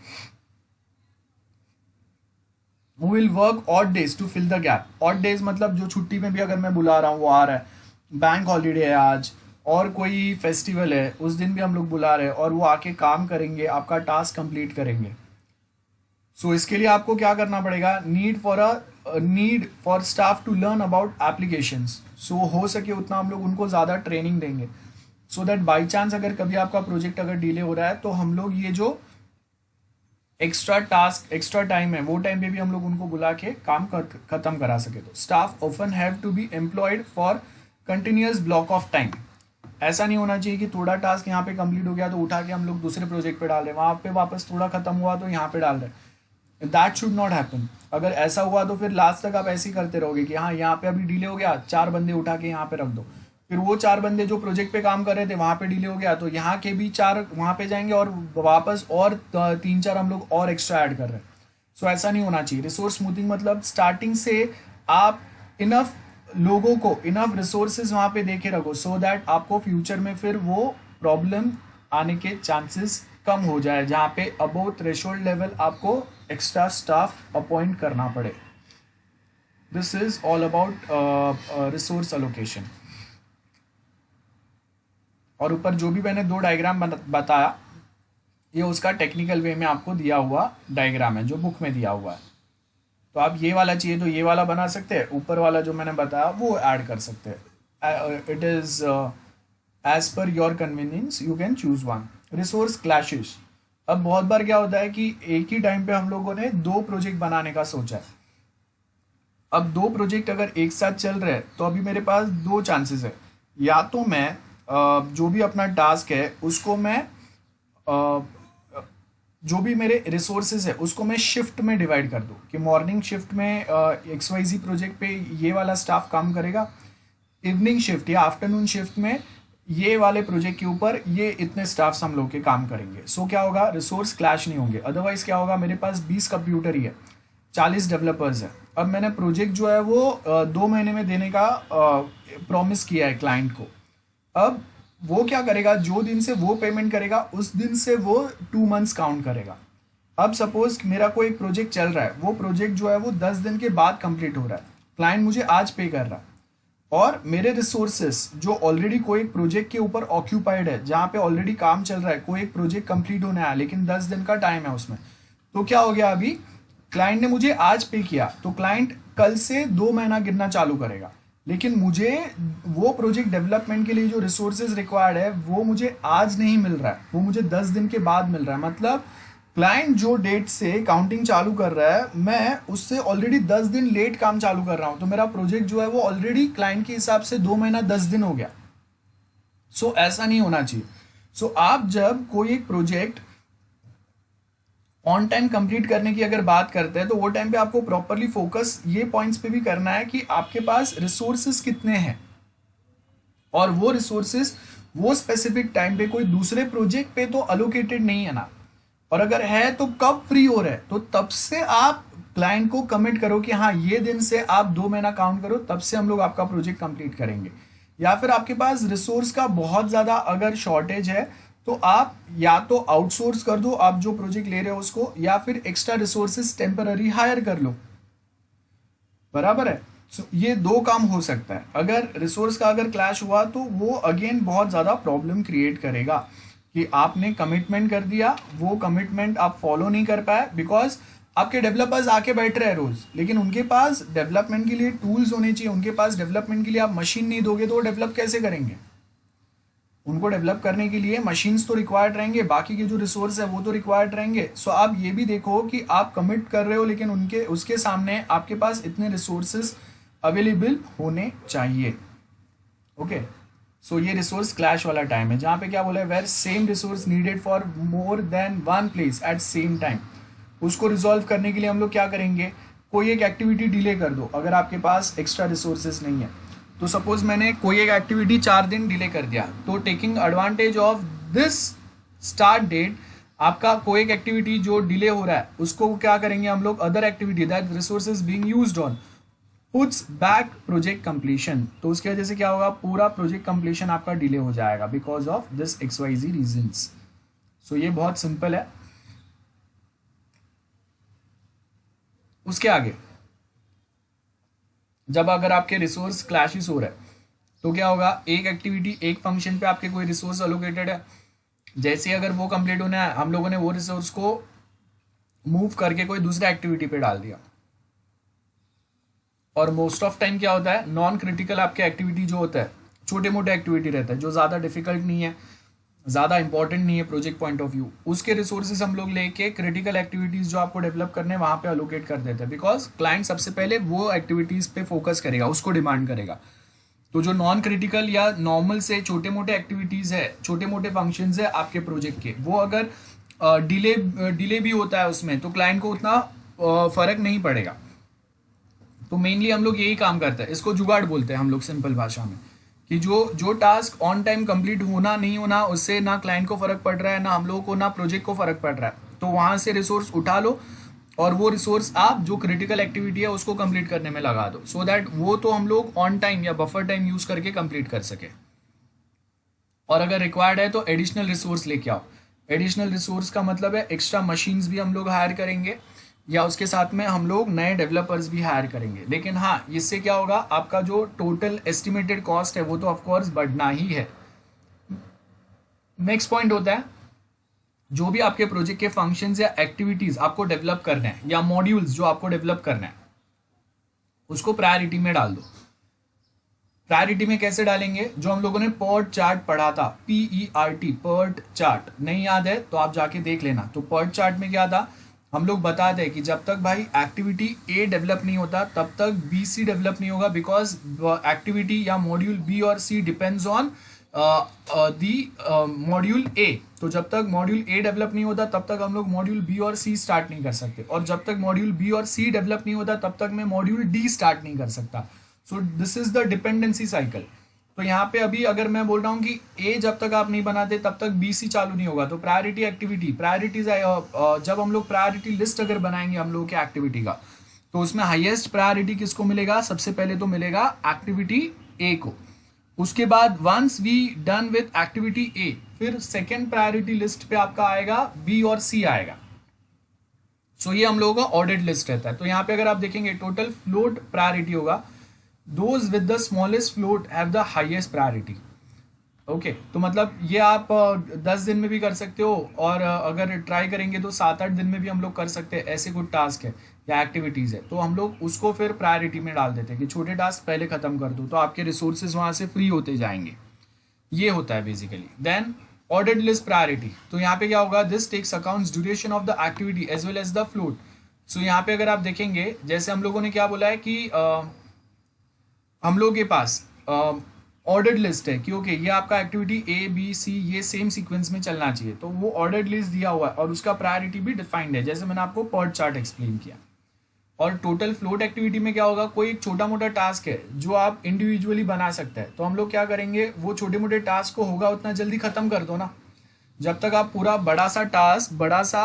who will work odd days to fill the gap। odd days मतलब जो छुट्टी में भी अगर मैं बुला रहा हूँ वो आ रहा है, बैंक हॉलीडे है आज और कोई फेस्टिवल है उस दिन भी हम लोग बुला रहे हैं और वो आके काम करेंगे, आपका टास्क कंप्लीट करेंगे। सो इसके लिए आपको क्या करना पड़ेगा, need for staff to learn about applications. So हो सके उतना हम लोग उनको ज़्यादा ट्रेनिंग देंगे, सो दैट बाई चांस अगर कभी आपका प्रोजेक्ट अगर डिले हो रहा है तो हम लोग ये जो एक्स्ट्रा टास्क एक्स्ट्रा टाइम है वो टाइम पे भी हम लोग उनको बुला के काम खत्म करा सके। तो staff often have to be employed for continuous block of time. ऐसा नहीं होना चाहिए कि थोड़ा टास्क यहाँ पे कंप्लीट हो गया तो उठा के हम लोग दूसरे प्रोजेक्ट पे डाल रहे हैं, वहाँ पे वापस थोड़ा खत्म हुआ तो यहाँ पे डाल रहे हैं। That should not happen. अगर ऐसा हुआ तो फिर लास्ट तक आप ऐसे ही करते रहोगे कि हाँ यहाँ पे अभी डिले हो गया, 4 बंदे उठा के यहाँ पे रख दो, फिर वो 4 बंदे जो प्रोजेक्ट पे काम कर रहे थे वहाँ पे डिले हो गया तो यहाँ के भी 4 वहाँ पे जाएंगे और वापस और 3-4 हम लोग और एक्स्ट्रा ऐड कर रहे हैं। सो ऐसा नहीं होना चाहिए। रिसोर्स स्मूथिंग मतलब स्टार्टिंग से आप इनफ लोगों को इनफ रिसोर्सेज वहाँ पे देके रखो, सो दैट आपको फ्यूचर में फिर वो प्रॉब्लम आने के चांसेस कम हो जाए जहाँ पे अबोव थ्रेशोल्ड लेवल आपको एक्स्ट्रा स्टाफ अपॉइंट करना पड़े। This is all about resource allocation. और ऊपर जो भी मैंने 2 डायग्राम बताया ये उसका टेक्निकल वे में आपको दिया हुआ डायग्राम है जो बुक में दिया हुआ है। तो आप ये वाला चाहिए तो ये वाला बना सकते हैं, ऊपर वाला जो मैंने बताया वो ऐड कर सकते हैं। It is as per your convenience, you can choose one. Resource clashes, अब बहुत बार क्या होता है कि एक ही टाइम पे हम लोगों ने दो प्रोजेक्ट बनाने का सोचा है। अब दो प्रोजेक्ट अगर एक साथ चल रहे हैं तो अभी मेरे पास दो चांसेस है, या तो मैं जो भी अपना टास्क है उसको मैं जो भी मेरे रिसोर्सेज है उसको मैं शिफ्ट में डिवाइड कर दूँ कि मॉर्निंग शिफ्ट में XYZ प्रोजेक्ट पे ये वाला स्टाफ काम करेगा, इवनिंग शिफ्ट या आफ्टरनून शिफ्ट में ये वाले प्रोजेक्ट के ऊपर ये इतने स्टाफ्स हम लोग के काम करेंगे। सो क्या होगा, रिसोर्स क्लैश नहीं होंगे। अदरवाइज क्या होगा, मेरे पास 20 कंप्यूटर ही है, 40 डेवलपर्स है। अब मैंने प्रोजेक्ट जो है वो 2 महीने में देने का प्रॉमिस किया है क्लाइंट को। अब वो क्या करेगा, जो दिन से वो पेमेंट करेगा उस दिन से वो 2 मंथ्स काउंट करेगा। अब सपोज मेरा कोई एक प्रोजेक्ट चल रहा है, वो प्रोजेक्ट जो है वो 10 दिन के बाद कंप्लीट हो रहा है, क्लाइंट मुझे आज पे कर रहा है, और मेरे रिसोर्सेस जो ऑलरेडी कोई एक प्रोजेक्ट के ऊपर ऑक्यूपाइड है, जहाँ पे ऑलरेडी काम चल रहा है, कोई एक प्रोजेक्ट कंप्लीट होने आया लेकिन 10 दिन का टाइम है उसमें, तो क्या हो गया, अभी क्लाइंट ने मुझे आज पे किया तो क्लाइंट कल से 2 महीना गिनना चालू करेगा, लेकिन मुझे वो प्रोजेक्ट डेवलपमेंट के लिए जो रिसोर्सेज रिक्वायर्ड है वो मुझे आज नहीं मिल रहा है, वो मुझे 10 दिन के बाद मिल रहा है। मतलब क्लाइंट जो डेट से काउंटिंग चालू कर रहा है, मैं उससे ऑलरेडी 10 दिन लेट काम चालू कर रहा हूं, तो मेरा प्रोजेक्ट जो है वो ऑलरेडी क्लाइंट के हिसाब से 2 महीना 10 दिन हो गया। सो ऐसा नहीं होना चाहिए। सो आप जब कोई एक प्रोजेक्ट ऑन टाइम कंप्लीट करने की अगर बात करते हैं तो वो टाइम पे आपको प्रॉपरली फोकस ये पॉइंट्स पे भी करना है कि आपके पास रिसोर्सेस कितने हैं, और वो रिसोर्सेस वो स्पेसिफिक टाइम पे कोई दूसरे प्रोजेक्ट पे तो अलोकेटेड नहीं है ना, और अगर है तो कब फ्री हो रहा है, तो तब से आप क्लाइंट को कमिट करो कि हाँ ये दिन से आप 2 महीना काउंट करो, तब से हम लोग आपका प्रोजेक्ट कंप्लीट करेंगे। या फिर आपके पास रिसोर्स का बहुत ज़्यादा अगर शॉर्टेज है तो आप या तो आउटसोर्स कर दो आप जो प्रोजेक्ट ले रहे हो उसको, या फिर एक्स्ट्रा रिसोर्सेज टेम्पररी हायर कर लो, बराबर है। ये दो काम हो सकता है। अगर रिसोर्स का अगर क्लैश हुआ तो वो अगेन बहुत ज़्यादा प्रॉब्लम क्रिएट करेगा कि आपने कमिटमेंट कर दिया, वो कमिटमेंट आप फॉलो नहीं कर पाए, बिकॉज आपके डेवलपर्स आके बैठ रहे हैं रोज, लेकिन उनके पास डेवलपमेंट के लिए टूल्स होने चाहिए, उनके पास डेवलपमेंट के लिए आप मशीन नहीं दोगे तो वो डेवलप कैसे करेंगे। उनको डेवलप करने के लिए मशीन्स तो रिक्वायर्ड रहेंगे, बाकी के जो रिसोर्स है वो तो रिक्वायर्ड रहेंगे। सो आप ये भी देखो कि आप कमिट कर रहे हो लेकिन उनके उसके सामने आपके पास इतने रिसोर्सेज अवेलेबल होने चाहिए। ओके, सो ये रिसोर्स क्लैश वाला टाइम है जहाँ पे क्या बोला है, where same resource needed for more than one place at same time. उसको रिजॉल्व करने के लिए हम लोग क्या करेंगे, कोई एक एक्टिविटी डिले कर दो अगर आपके पास एक्स्ट्रा रिसोर्सेज नहीं है। तो सपोज मैंने कोई एक एक्टिविटी 4 दिन डिले कर दिया, तो taking advantage of this start date, आपका कोई एक एक्टिविटी जो डिले हो रहा है उसको क्या करेंगे हम लोग, other activity that resources being used on puts back project completion. तो उसकी वजह से क्या होगा, पूरा प्रोजेक्ट कंप्लीशन आपका डिले हो जाएगा because of this XYZ reasons. So ये बहुत सिंपल है। उसके आगे जब अगर आपके रिसोर्स क्लैशेस हो रहे हैं तो क्या होगा, एक एक्टिविटी एक फंक्शन पे आपके कोई रिसोर्स अलोकेटेड है, जैसे अगर वो कंप्लीट होना है हम लोगों ने वो रिसोर्स को मूव करके कोई दूसरा एक्टिविटी पे डाल दिया। और मोस्ट ऑफ टाइम क्या होता है, नॉन क्रिटिकल आपके एक्टिविटी जो होता है छोटे मोटे एक्टिविटी रहता है जो ज़्यादा डिफिकल्ट नहीं है, ज़्यादा इंपॉर्टेंट नहीं है प्रोजेक्ट पॉइंट ऑफ व्यू, उसके रिसोर्सेज हम लोग लेके क्रिटिकल एक्टिविटीज़ जो आपको डेवलप करने हैं वहाँ पे अलोकेट कर देते हैं, बिकॉज क्लाइंट सबसे पहले वो एक्टिविटीज़ पे फोकस करेगा, उसको डिमांड करेगा। तो जो नॉन क्रिटिकल या नॉर्मल से छोटे मोटे एक्टिविटीज़ है, छोटे मोटे फंक्शंस है आपके प्रोजेक्ट के, वो अगर डिले भी होता है उसमें तो क्लाइंट को उतना फ़र्क नहीं पड़ेगा। तो मेनली हम लोग यही काम करते हैं, इसको जुगाड़ बोलते हैं हम लोग सिंपल भाषा में, कि जो टास्क ऑन टाइम कंप्लीट होना नहीं होना उससे ना क्लाइंट को फ़र्क पड़ रहा है, ना हम लोगों को, ना प्रोजेक्ट को फ़र्क पड़ रहा है, तो वहाँ से रिसोर्स उठा लो और वो रिसोर्स आप जो क्रिटिकल एक्टिविटी है उसको कंप्लीट करने में लगा दो, सो दैट वो तो हम लोग ऑन टाइम या बफर टाइम यूज़ करके कंप्लीट कर सके। और अगर रिक्वायर्ड है तो एडिशनल रिसोर्स लेके आओ। एडिशनल रिसोर्स का मतलब है एक्स्ट्रा मशीन्स भी हम लोग हायर करेंगे या उसके साथ में हम लोग नए डेवलपर्स भी हायर करेंगे। लेकिन हाँ, इससे क्या होगा, आपका जो टोटल एस्टिमेटेड कॉस्ट है वो तो ऑफकोर्स बढ़ना ही है। नेक्स्ट पॉइंट होता है, जो भी आपके प्रोजेक्ट के फंक्शंस या एक्टिविटीज़ आपको डेवलप करने हैं या मॉड्यूल्स जो आपको डेवलप करना है, उसको प्रायोरिटी में डाल दो। प्रायोरिटी में कैसे डालेंगे, जो हम लोगों ने PERT चार्ट पढ़ा था, PERT, PERT चार्ट, नहीं याद है तो आप जाके देख लेना। तो PERT चार्ट में क्या था, हम लोग बताते हैं कि जब तक भाई एक्टिविटी ए डेवलप नहीं होता तब तक बी सी डेवलप नहीं होगा, बिकॉज एक्टिविटी या मॉड्यूल बी और see depends on the module A. तो जब तक मॉड्यूल ए डेवलप नहीं होता तब तक हम लोग मॉड्यूल बी और सी स्टार्ट नहीं कर सकते, और जब तक मॉड्यूल बी और सी डेवलप नहीं होता तब तक मैं मॉड्यूल डी स्टार्ट नहीं कर सकता। So this is the dependency cycle. तो यहाँ पे अभी अगर मैं बोल रहा हूँ कि ए जब तक आप नहीं बनाते तब तक बी सी चालू नहीं होगा। तो प्रायोरिटी एक्टिविटी, प्रायोरिटीज जब हम लोग प्रायोरिटी लिस्ट अगर बनाएंगे हम लोग के एक्टिविटी का, तो उसमें हाईएस्ट प्रायोरिटी किसको मिलेगा, सबसे पहले तो मिलेगा एक्टिविटी ए को। उसके बाद once we done with activity A, फिर सेकेंड प्रायोरिटी लिस्ट पे आपका आएगा बी और सी आएगा। सो ये हम लोगों का ऑर्डर्ड लिस्ट रहता है। तो यहाँ पे अगर आप देखेंगे टोटल फ्लोट प्रायोरिटी होगा, those with the smallest float have the highest priority। Okay तो मतलब ये आप 10 दिन में भी कर सकते हो, और अगर ट्राई करेंगे तो 7-8 दिन में भी हम लोग कर सकते हैं। ऐसे कुछ टास्क है या एक्टिविटीज़ है तो हम लोग उसको फिर प्रायोरिटी में डाल देते हैं कि छोटे टास्क पहले ख़त्म कर दो, तो आपके रिसोर्सेज वहाँ से फ्री होते जाएंगे। ये होता है basically. Then ordered list priority, तो यहाँ पे क्या होगा, this takes accounts duration of the activity as well as the float. So यहाँ पे अगर आप देखेंगे, जैसे हम लोगों ने क्या बोला है कि हम लोग के पास ऑर्डर्ड लिस्ट है कि ओके ये आपका एक्टिविटी ए बी सी ये सेम सीक्वेंस में चलना चाहिए, तो वो ऑर्डर्ड लिस्ट दिया हुआ है और उसका प्रायोरिटी भी डिफाइंड है, जैसे मैंने आपको PERT चार्ट एक्सप्लेन किया। और टोटल फ्लोट एक्टिविटी में क्या होगा, कोई एक छोटा मोटा टास्क है जो आप इंडिविजुअली बना सकते हैं, तो हम लोग क्या करेंगे, वो छोटे मोटे टास्क को होगा उतना जल्दी खत्म कर दो ना। जब तक आप पूरा बड़ा सा टास्क, बड़ा सा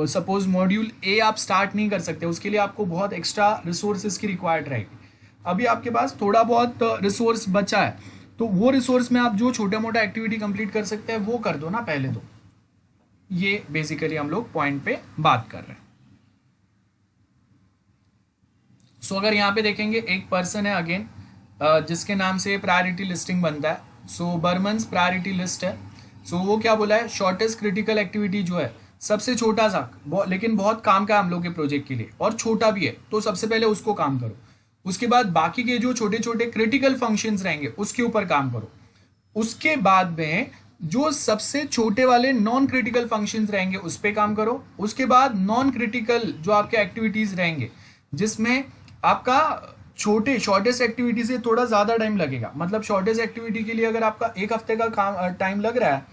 सपोज मॉड्यूल ए आप स्टार्ट नहीं कर सकते, उसके लिए आपको बहुत एक्स्ट्रा रिसोर्सेज की रिक्वायर्ड रहेगी। अभी आपके पास थोड़ा बहुत रिसोर्स बचा है, तो वो रिसोर्स में आप जो छोटा मोटा एक्टिविटी कंप्लीट कर सकते हैं वो कर दो ना पहले। तो ये बेसिकली हम लोग पॉइंट पे बात कर रहे हैं। सो अगर यहाँ पे देखेंगे एक पर्सन है अगेन, जिसके नाम से प्रायोरिटी लिस्टिंग बनता है। सो बर्मन्स प्रायोरिटी लिस्ट है। सो वो क्या बोला है, शॉर्टेस्ट क्रिटिकल एक्टिविटी जो है, सबसे छोटा सा लेकिन बहुत काम का हम लोग के प्रोजेक्ट के लिए और छोटा भी है, तो सबसे पहले उसको काम करो। उसके बाद बाकी के जो छोटे छोटे क्रिटिकल फंक्शंस रहेंगे उसके ऊपर काम करो। उसके बाद में जो सबसे छोटे वाले नॉन क्रिटिकल फंक्शंस रहेंगे उस पर काम करो। उसके बाद नॉन क्रिटिकल जो आपके एक्टिविटीज रहेंगे, जिसमें आपका शॉर्टेस्ट एक्टिविटी से थोड़ा ज़्यादा टाइम लगेगा, मतलब शॉर्टेस्ट एक्टिविटी के लिए अगर आपका 1 हफ्ते का काम टाइम लग रहा है,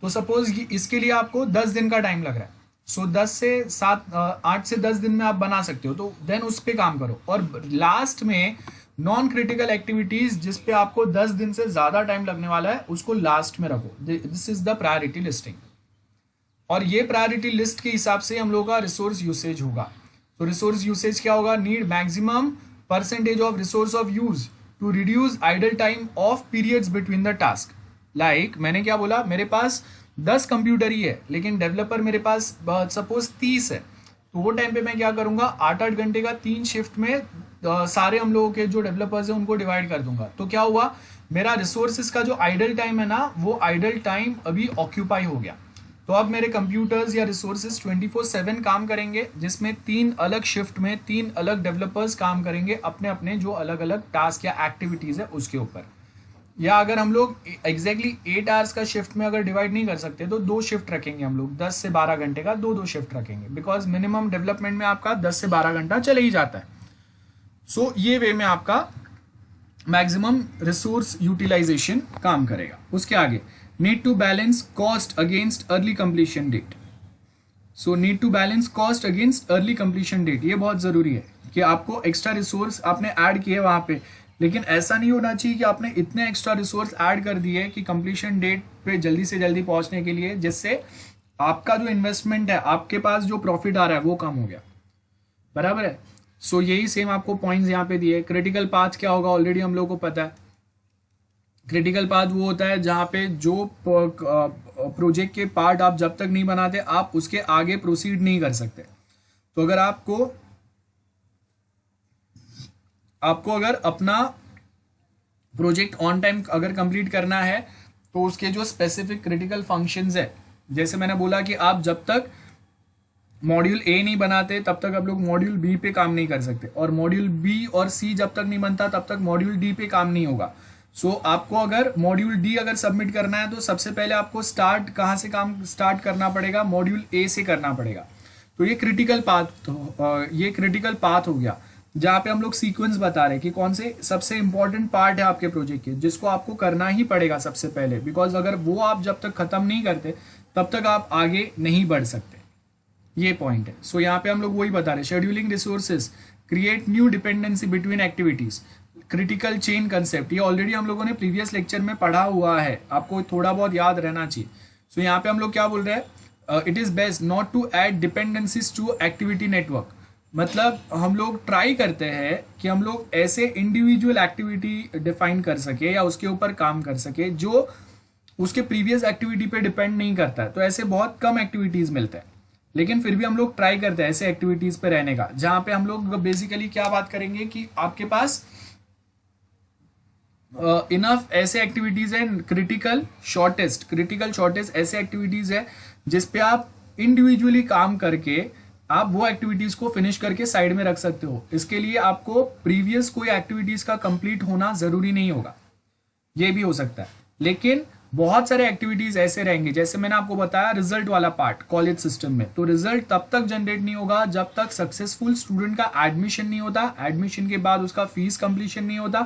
तो सपोज इसके लिए आपको 10 दिन का टाइम लग रहा है। सो 8 से 10 दिन में आप बना सकते हो, तो देन उस पर काम करो। और लास्ट में नॉन क्रिटिकल एक्टिविटीज जिस पे आपको 10 दिन से ज़्यादा टाइम लगने वाला है उसको लास्ट में रखो। This is the priority listing. और ये प्रायोरिटी लिस्ट के हिसाब से हम लोग का रिसोर्स यूसेज होगा। तो रिसोर्स यूसेज क्या होगा, need maximum percentage of resource of use to reduce idle time of periods between the task. Like मैंने क्या बोला, मेरे पास 10 कंप्यूटर ही है लेकिन डेवलपर मेरे पास सपोज 30 है, तो वो टाइम पे मैं क्या करूंगा, 8-8 घंटे का 3 शिफ्ट में सारे हम लोगों के जो डेवलपर्स हैं उनको डिवाइड कर दूंगा। तो क्या हुआ, मेरा रिसोर्सेज का जो आइडल टाइम है ना, वो आइडल टाइम अभी ऑक्यूपाई हो गया। तो अब मेरे कंप्यूटर्स या रिसोर्सेज 24/7 काम करेंगे, जिसमें 3 अलग शिफ्ट में 3 अलग डेवलपर्स काम करेंगे अपने अपने जो अलग अलग टास्क या एक्टिविटीज़ है उसके ऊपर। या अगर हम लोग एग्जैक्टली 8 आवर्स का शिफ्ट में अगर डिवाइड नहीं कर सकते तो 2 शिफ्ट रखेंगे हम लोग, 10 से 12 घंटे का 2-2 शिफ्ट रखेंगे, बिकॉज मिनिमम डेवलपमेंट में आपका 10 से 12 घंटा चले ही जाता है। सो ये वे में आपका मैक्सिमम रिसोर्स यूटिलाइजेशन काम करेगा। उसके आगे need to balance cost against early completion date. So need to balance cost against early completion date, ये बहुत ज़रूरी है कि आपको एक्स्ट्रा रिसोर्स आपने ऐड किए वहाँ पे, लेकिन ऐसा नहीं होना चाहिए कि आपने इतने एक्स्ट्रा रिसोर्स ऐड कर दिए कि कंप्लीशन डेट पे जल्दी से जल्दी पहुंचने के लिए, जिससे आपका जो इन्वेस्टमेंट है, आपके पास जो प्रॉफिट आ रहा है वो कम हो गया। बराबर है। सो यही सेम आपको पॉइंट्स यहाँ पे दिए। क्रिटिकल पाथ क्या होगा, ऑलरेडी हम लोग को पता है। क्रिटिकल पाथ वो होता है जहाँ पे जो प्रोजेक्ट के पार्ट आप जब तक नहीं बनाते आप उसके आगे प्रोसीड नहीं कर सकते। तो अगर आपको अगर अपना प्रोजेक्ट ऑन टाइम अगर कंप्लीट करना है तो उसके जो स्पेसिफिक क्रिटिकल फंक्शंस है, जैसे मैंने बोला कि आप जब तक मॉड्यूल ए नहीं बनाते तब तक आप लोग मॉड्यूल बी पे काम नहीं कर सकते, और मॉड्यूल बी और सी जब तक नहीं बनता तब तक मॉड्यूल डी पे काम नहीं होगा। सो आपको अगर मॉड्यूल डी अगर सबमिट करना है तो सबसे पहले आपको स्टार्ट कहाँ से काम स्टार्ट करना पड़ेगा, मॉड्यूल ए से करना पड़ेगा। तो ये क्रिटिकल पाथ हो गया, जहाँ पे हम लोग सीक्वेंस बता रहे हैं कि कौन से सबसे इंपॉर्टेंट पार्ट है आपके प्रोजेक्ट के, जिसको आपको करना ही पड़ेगा सबसे पहले, बिकॉज अगर वो आप जब तक खत्म नहीं करते तब तक आप आगे नहीं बढ़ सकते। ये पॉइंट है। सो यहाँ पे हम लोग वही बता रहे हैं, scheduling resources create new dependency between activities, critical chain concept, ये ऑलरेडी हम लोगों ने प्रीवियस लेक्चर में पढ़ा हुआ है, आपको थोड़ा बहुत याद रहना चाहिए। सो यहाँ पे हम लोग क्या बोल रहे हैं, it is best not to add dependencies to activity network. मतलब हम लोग ट्राई करते हैं कि हम लोग ऐसे इंडिविजुअल एक्टिविटी डिफाइन कर सके या उसके ऊपर काम कर सके जो उसके प्रीवियस एक्टिविटी पे डिपेंड नहीं करता है। तो ऐसे बहुत कम एक्टिविटीज मिलते हैं, लेकिन फिर भी हम लोग ट्राई करते हैं ऐसे एक्टिविटीज पे रहने का, जहां पे हम लोग बेसिकली क्या बात करेंगे कि आपके पास इनफ ऐसे एक्टिविटीज है, क्रिटिकल शॉर्टेस्ट ऐसे एक्टिविटीज है जिसपे आप इंडिविजुअली काम करके आप वो एक्टिविटीज को फिनिश करके साइड में रख सकते हो। इसके लिए आपको प्रीवियस कोई एक्टिविटीज का कंप्लीट होना जरूरी नहीं होगा, ये भी हो सकता है। लेकिन बहुत सारे एक्टिविटीज ऐसे रहेंगे, जैसे मैंने आपको बताया रिजल्ट वाला पार्ट कॉलेज सिस्टम में, तो रिजल्ट तब तक जनरेट नहीं होगा जब तक सक्सेसफुल स्टूडेंट का एडमिशन नहीं होता, एडमिशन के बाद उसका फीस कंप्लीशन नहीं होता,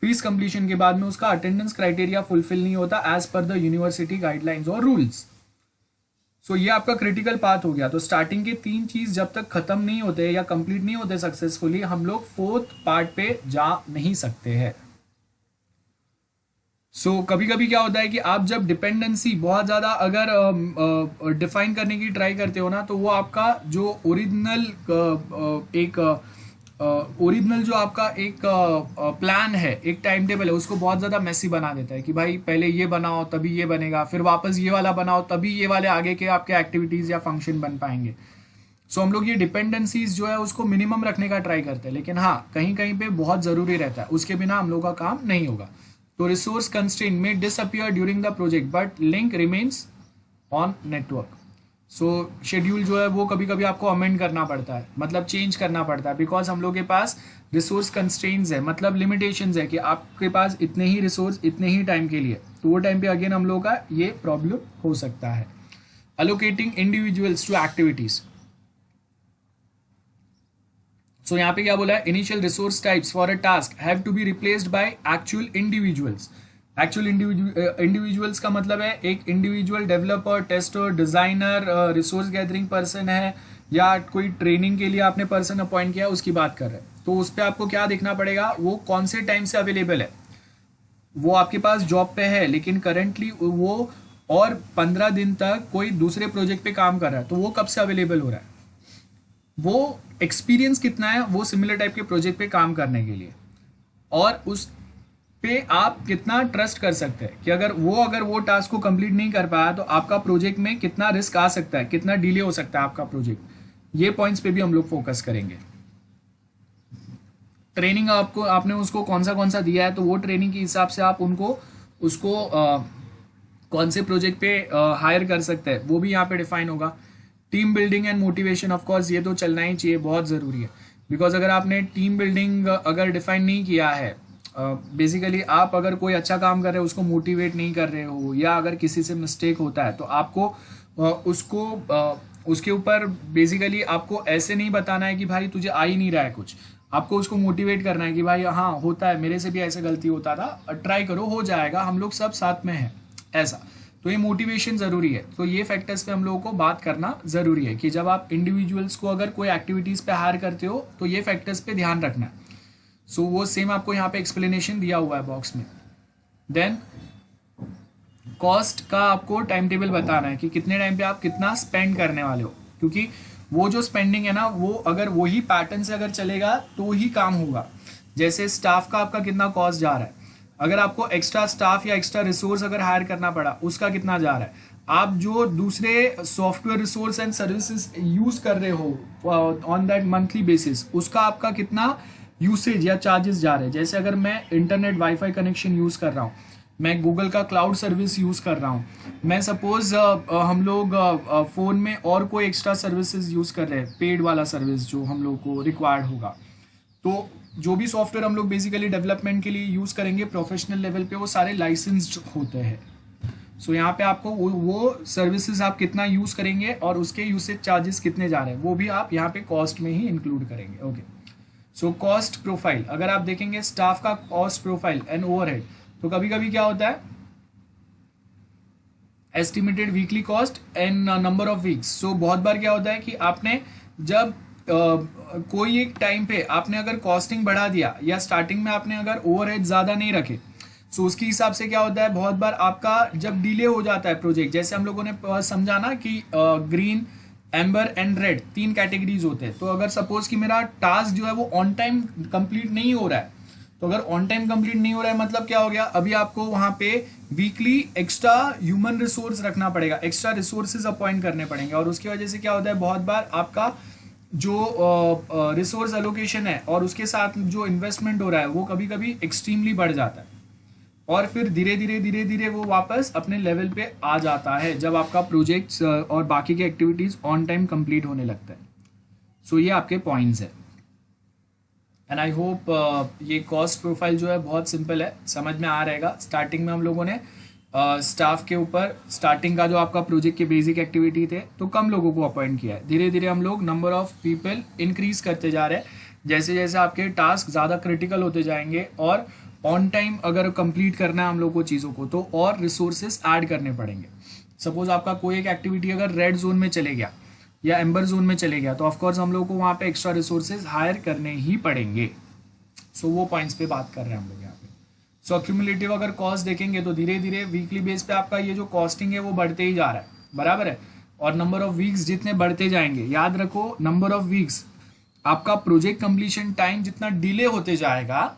फीस कंप्लीशन के बाद में उसका अटेंडेंस क्राइटेरिया फुलफिल नहीं होता as per the university guidelines और रूल्स। सो ये आपका क्रिटिकल पाथ हो गया। तो स्टार्टिंग के 3 चीज जब तक खत्म नहीं होते या कंप्लीट नहीं होते सक्सेसफुली, हम लोग 4th पार्ट पे जा नहीं सकते हैं। सो कभी कभी क्या होता है कि आप जब डिपेंडेंसी बहुत ज़्यादा अगर डिफाइन करने की ट्राई करते हो ना, तो वो आपका जो ओरिजिनल जो आपका एक प्लान है, एक टाइम टेबल है, उसको बहुत ज़्यादा मैसी बना देता है कि भाई पहले ये बनाओ तभी ये बनेगा, फिर वापस ये वाला बनाओ तभी ये वाले आगे के आपके एक्टिविटीज़ या फंक्शन बन पाएंगे। सो हम लोग ये डिपेंडेंसीज जो है उसको मिनिमम रखने का ट्राई करते हैं, लेकिन हाँ कहीं कहीं पे बहुत ज़रूरी रहता है, उसके बिना हम लोग का काम नहीं होगा। तो रिसोर्स कंस्ट्रेंट में disappear during the project but link remains on network. So schedule जो है वो कभी कभी आपको अमेंड करना पड़ता है, मतलब चेंज करना पड़ता है, बिकॉज हम लोग के पास रिसोर्स कंस्ट्रेंट्स है, मतलब लिमिटेशंस है कि आपके पास इतने ही रिसोर्स इतने ही टाइम के लिए, तो वो टाइम पे अगेन हम लोग का ये प्रॉब्लम हो सकता है। Allocating individuals to activities. So यहाँ पे क्या बोला है, initial resource types for a task have to be replaced by actual individuals. Actual individuals का मतलब है एक individual developer, tester, designer, resource gathering person है, या कोई ट्रेनिंग के लिए आपने पर्सन अपॉइंट किया, उसकी बात कर रहे हैं। तो उस पर आपको क्या देखना पड़ेगा, वो कौन से टाइम से अवेलेबल है। वो आपके पास जॉब पे है लेकिन करंटली वो और 15 दिन तक कोई दूसरे प्रोजेक्ट पे काम कर रहा है, तो वो कब से अवेलेबल हो रहा है, वो एक्सपीरियंस कितना है वो सिमिलर टाइप के प्रोजेक्ट पे काम करने के लिए, और उस पे आप कितना ट्रस्ट कर सकते हैं कि अगर वो टास्क को कंप्लीट नहीं कर पाया तो आपका प्रोजेक्ट में कितना रिस्क आ सकता है, कितना डिले हो सकता है आपका प्रोजेक्ट। ये पॉइंट्स पे भी हम लोग फोकस करेंगे। ट्रेनिंग आपने उसको कौन सा दिया है, तो वो ट्रेनिंग के हिसाब से आप उसको कौन से प्रोजेक्ट पे हायर कर सकते हैं, वो भी यहाँ पे डिफाइन होगा। Team building and motivation, of course ये तो चलना ही चाहिए, बहुत ज़रूरी है, बिकॉज अगर आपने टीम बिल्डिंग अगर डिफाइन नहीं किया है, बेसिकली आप अगर कोई अच्छा काम कर रहे हो उसको मोटिवेट नहीं कर रहे हो, या अगर किसी से मिस्टेक होता है तो आपको उसके ऊपर बेसिकली आपको ऐसे नहीं बताना है कि भाई तुझे आ ही नहीं रहा है कुछ, आपको उसको मोटिवेट करना है कि भाई हाँ होता है, मेरे से भी ऐसे गलती होता था, ट्राई करो, हो जाएगा, हम लोग सब साथ में हैं, ऐसा। तो ये मोटिवेशन ज़रूरी है। तो ये फैक्टर्स पे हम लोगों को बात करना ज़रूरी है कि जब आप इंडिविजुअल्स को अगर कोई एक्टिविटीज़ पे हायर करते हो तो ये फैक्टर्स पे ध्यान रखना है। सो वो सेम आपको यहाँ पे एक्सप्लेनेशन दिया हुआ है बॉक्स में। देन कॉस्ट का आपको टाइम टेबल बताना है कि कितने टाइम पे आप कितना स्पेंड करने वाले हो, क्योंकि वो जो स्पेंडिंग है ना, वो अगर वही पैटर्न से अगर चलेगा तो ही काम होगा। जैसे स्टाफ का आपका कितना कॉस्ट जा रहा है, अगर आपको एक्स्ट्रा स्टाफ या एक्स्ट्रा रिसोर्स अगर हायर करना पड़ा, उसका कितना जा रहा है, आप जो दूसरे software resource and services use कर रहे हो ऑन दैट मंथली बेसिस, उसका आपका कितना यूसेज या चार्जेस जा रहे हैं। जैसे अगर मैं इंटरनेट वाईफाई कनेक्शन यूज कर रहा हूँ मैं गूगल का क्लाउड सर्विस यूज़ कर रहा हूँ, मैं सपोज हम लोग फ़ोन में और कोई एक्स्ट्रा सर्विसेज यूज़ कर रहे हैं, पेड वाला सर्विस जो हम लोग को रिक्वायर्ड होगा, तो जो भी सॉफ्टवेयर हम लोग बेसिकली डेवलपमेंट के लिए यूज़ करेंगे प्रोफेशनल लेवल पे, वो सारे लाइसेंस्ड होते हैं। सो यहाँ पे आपको वो सर्विसेज आप कितना यूज़ करेंगे और उसके यूसेज चार्जेस कितने जा रहे हैं वो भी आप यहाँ पे कॉस्ट में ही इंक्लूड करेंगे। ओके, सो कॉस्ट प्रोफाइल अगर आप देखेंगे स्टाफ का कॉस्ट प्रोफाइल एंड ओवरहेड, तो कभी कभी क्या होता है estimated weekly cost and number of weeks. So बहुत बार क्या होता है कि आपने जब कोई एक टाइम पे आपने अगर कॉस्टिंग बढ़ा दिया या स्टार्टिंग में आपने अगर ओवरहेड ज़्यादा नहीं रखे, सो उसके हिसाब से क्या होता है बहुत बार आपका जब डिले हो जाता है प्रोजेक्ट, जैसे हम लोगों ने समझा ना कि green amber and red 3 categories होते हैं। तो अगर सपोज कि मेरा टास्क जो है वो ऑन टाइम कंप्लीट नहीं हो रहा है, तो अगर ऑन टाइम कंप्लीट नहीं हो रहा है मतलब क्या हो गया, अभी आपको वहां पे वीकली एक्स्ट्रा ह्यूमन रिसोर्स रखना पड़ेगा, एक्स्ट्रा रिसोर्सेज अपॉइंट करने पड़ेंगे, और उसकी वजह से क्या होता है बहुत बार आपका जो रिसोर्स एलोकेशन है और उसके साथ जो इन्वेस्टमेंट हो रहा है वो कभी कभी एक्सट्रीमली बढ़ जाता है, और फिर धीरे धीरे वो वापस अपने लेवल पे आ जाता है जब आपका प्रोजेक्ट्स और बाकी के एक्टिविटीज ऑन टाइम कंप्लीट होने लगता है। सो ये आपके पॉइंट्स है, एंड आई होप ये कॉस्ट प्रोफाइल जो है बहुत सिंपल है, समझ में आ रहेगा। स्टार्टिंग में हम लोगों ने स्टाफ के ऊपर स्टार्टिंग का जो आपका प्रोजेक्ट के बेसिक एक्टिविटी थे तो कम लोगों को अपॉइंट किया है, धीरे धीरे हम लोग नंबर ऑफ पीपल इंक्रीज करते जा रहे हैं, जैसे जैसे आपके टास्क ज़्यादा क्रिटिकल होते जाएंगे और ऑन टाइम अगर कंप्लीट करना है हम लोग को चीज़ों को तो और रिसोर्सेज ऐड करने पड़ेंगे। सपोज आपका कोई एक एक्टिविटी अगर रेड जोन में चले गया या एम्बर जोन में चले गया तो ऑफकोर्स हम लोग को वहाँ पे एक्स्ट्रा रिसोर्सेज हायर करने ही पड़ेंगे। सो वो पॉइंट्स पे बात कर रहे हैं हम लोग यहाँ पे। सो अक्यूमुलेटिव अगर कॉस्ट देखेंगे तो धीरे धीरे वीकली बेस पे आपका ये जो कॉस्टिंग है वो बढ़ते ही जा रहा है, बराबर है, और नंबर ऑफ वीक्स जितने बढ़ते जाएंगे, याद रखो नंबर ऑफ वीक्स आपका प्रोजेक्ट कंप्लीशन टाइम जितना डिले होते जाएगा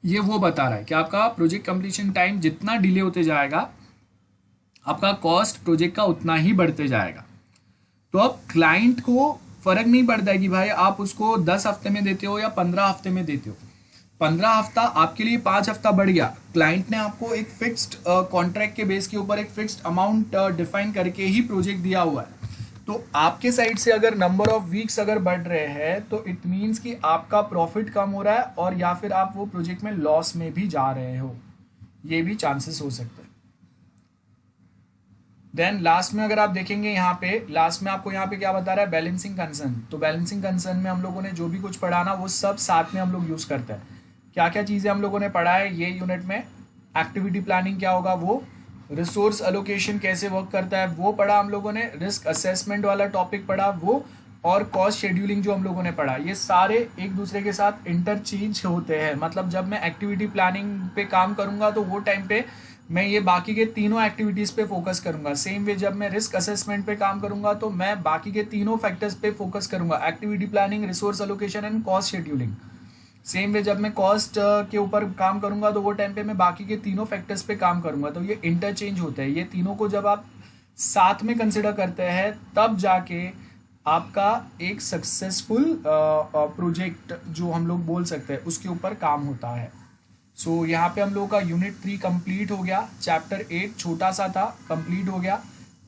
ये वो बता रहा है कि आपका प्रोजेक्ट कंप्लीशन टाइम जितना डिले होते जाएगा आपका कॉस्ट प्रोजेक्ट का उतना ही बढ़ते जाएगा। तो अब क्लाइंट को फर्क नहीं पड़ता है कि भाई आप उसको 10 हफ्ते में देते हो या 15 हफ्ते में देते हो, 15 हफ्ता आपके लिए 5 हफ्ता बढ़ गया, क्लाइंट ने आपको एक फिक्स्ड कॉन्ट्रैक्ट के बेस के ऊपर एक फिक्स्ड अमाउंट डिफाइन करके ही प्रोजेक्ट दिया हुआ है। तो आपके साइड से अगर नंबर ऑफ वीक्स अगर बढ़ रहे हैं तो इट मीन्स कि आपका प्रॉफिट कम हो रहा है और या फिर आप वो प्रोजेक्ट में लॉस में भी जा रहे हो, ये भी चांसेस हो सकते हैं। देन लास्ट में अगर आप देखेंगे यहाँ पे लास्ट में आपको यहाँ पे क्या बता रहा है बैलेंसिंग कंसर्न, तो बैलेंसिंग कंसर्न में हम लोगों ने जो भी कुछ पढ़ा ना वो सब साथ में हम लोग यूज करते हैं। क्या क्या चीजें हम लोगों ने पढ़ा है ये यूनिट में, एक्टिविटी प्लानिंग क्या होगा वो, रिसोर्स एलोकेशन कैसे वर्क करता है वो पढ़ा हम लोगों ने, रिस्क असेसमेंट वाला टॉपिक पढ़ा वो, और कॉस्ट शेड्यूलिंग जो हम लोगों ने पढ़ा, ये सारे एक दूसरे के साथ इंटरचेंज होते हैं। मतलब जब मैं एक्टिविटी प्लानिंग पे काम करूंगा तो वो टाइम पे मैं ये बाकी के तीनों एक्टिविटीज पे फोकस करूंगा, सेम वे जब मैं रिस्क असेसमेंट पे काम करूंगा तो मैं बाकी के तीनों फैक्टर्स पे फोकस करूंगा, activity planning, resource allocation and cost scheduling. Same way जब मैं कॉस्ट के ऊपर काम करूंगा तो वो टाइम पे मैं बाकी के तीनों फैक्टर्स पे काम करूंगा। तो ये इंटरचेंज होता है, ये तीनों को जब आप साथ में कंसिडर करते हैं तब जाके आपका एक सक्सेसफुल प्रोजेक्ट जो हम लोग बोल सकते हैं उसके ऊपर काम होता है। सो यहाँ पे हम लोग का यूनिट 3 कंप्लीट हो गया, चैप्टर 8 छोटा सा था कंप्लीट हो गया,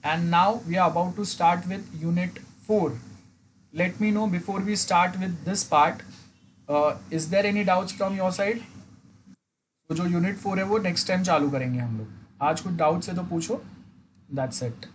and now we are about to start with unit 4। Let me know before we start with this part, is there any doubts from your side? तो जो यूनिट 4 है वो नेक्स्ट टाइम चालू करेंगे हम लोग, आज कुछ डाउट्स है तो पूछो, दैट्स इट।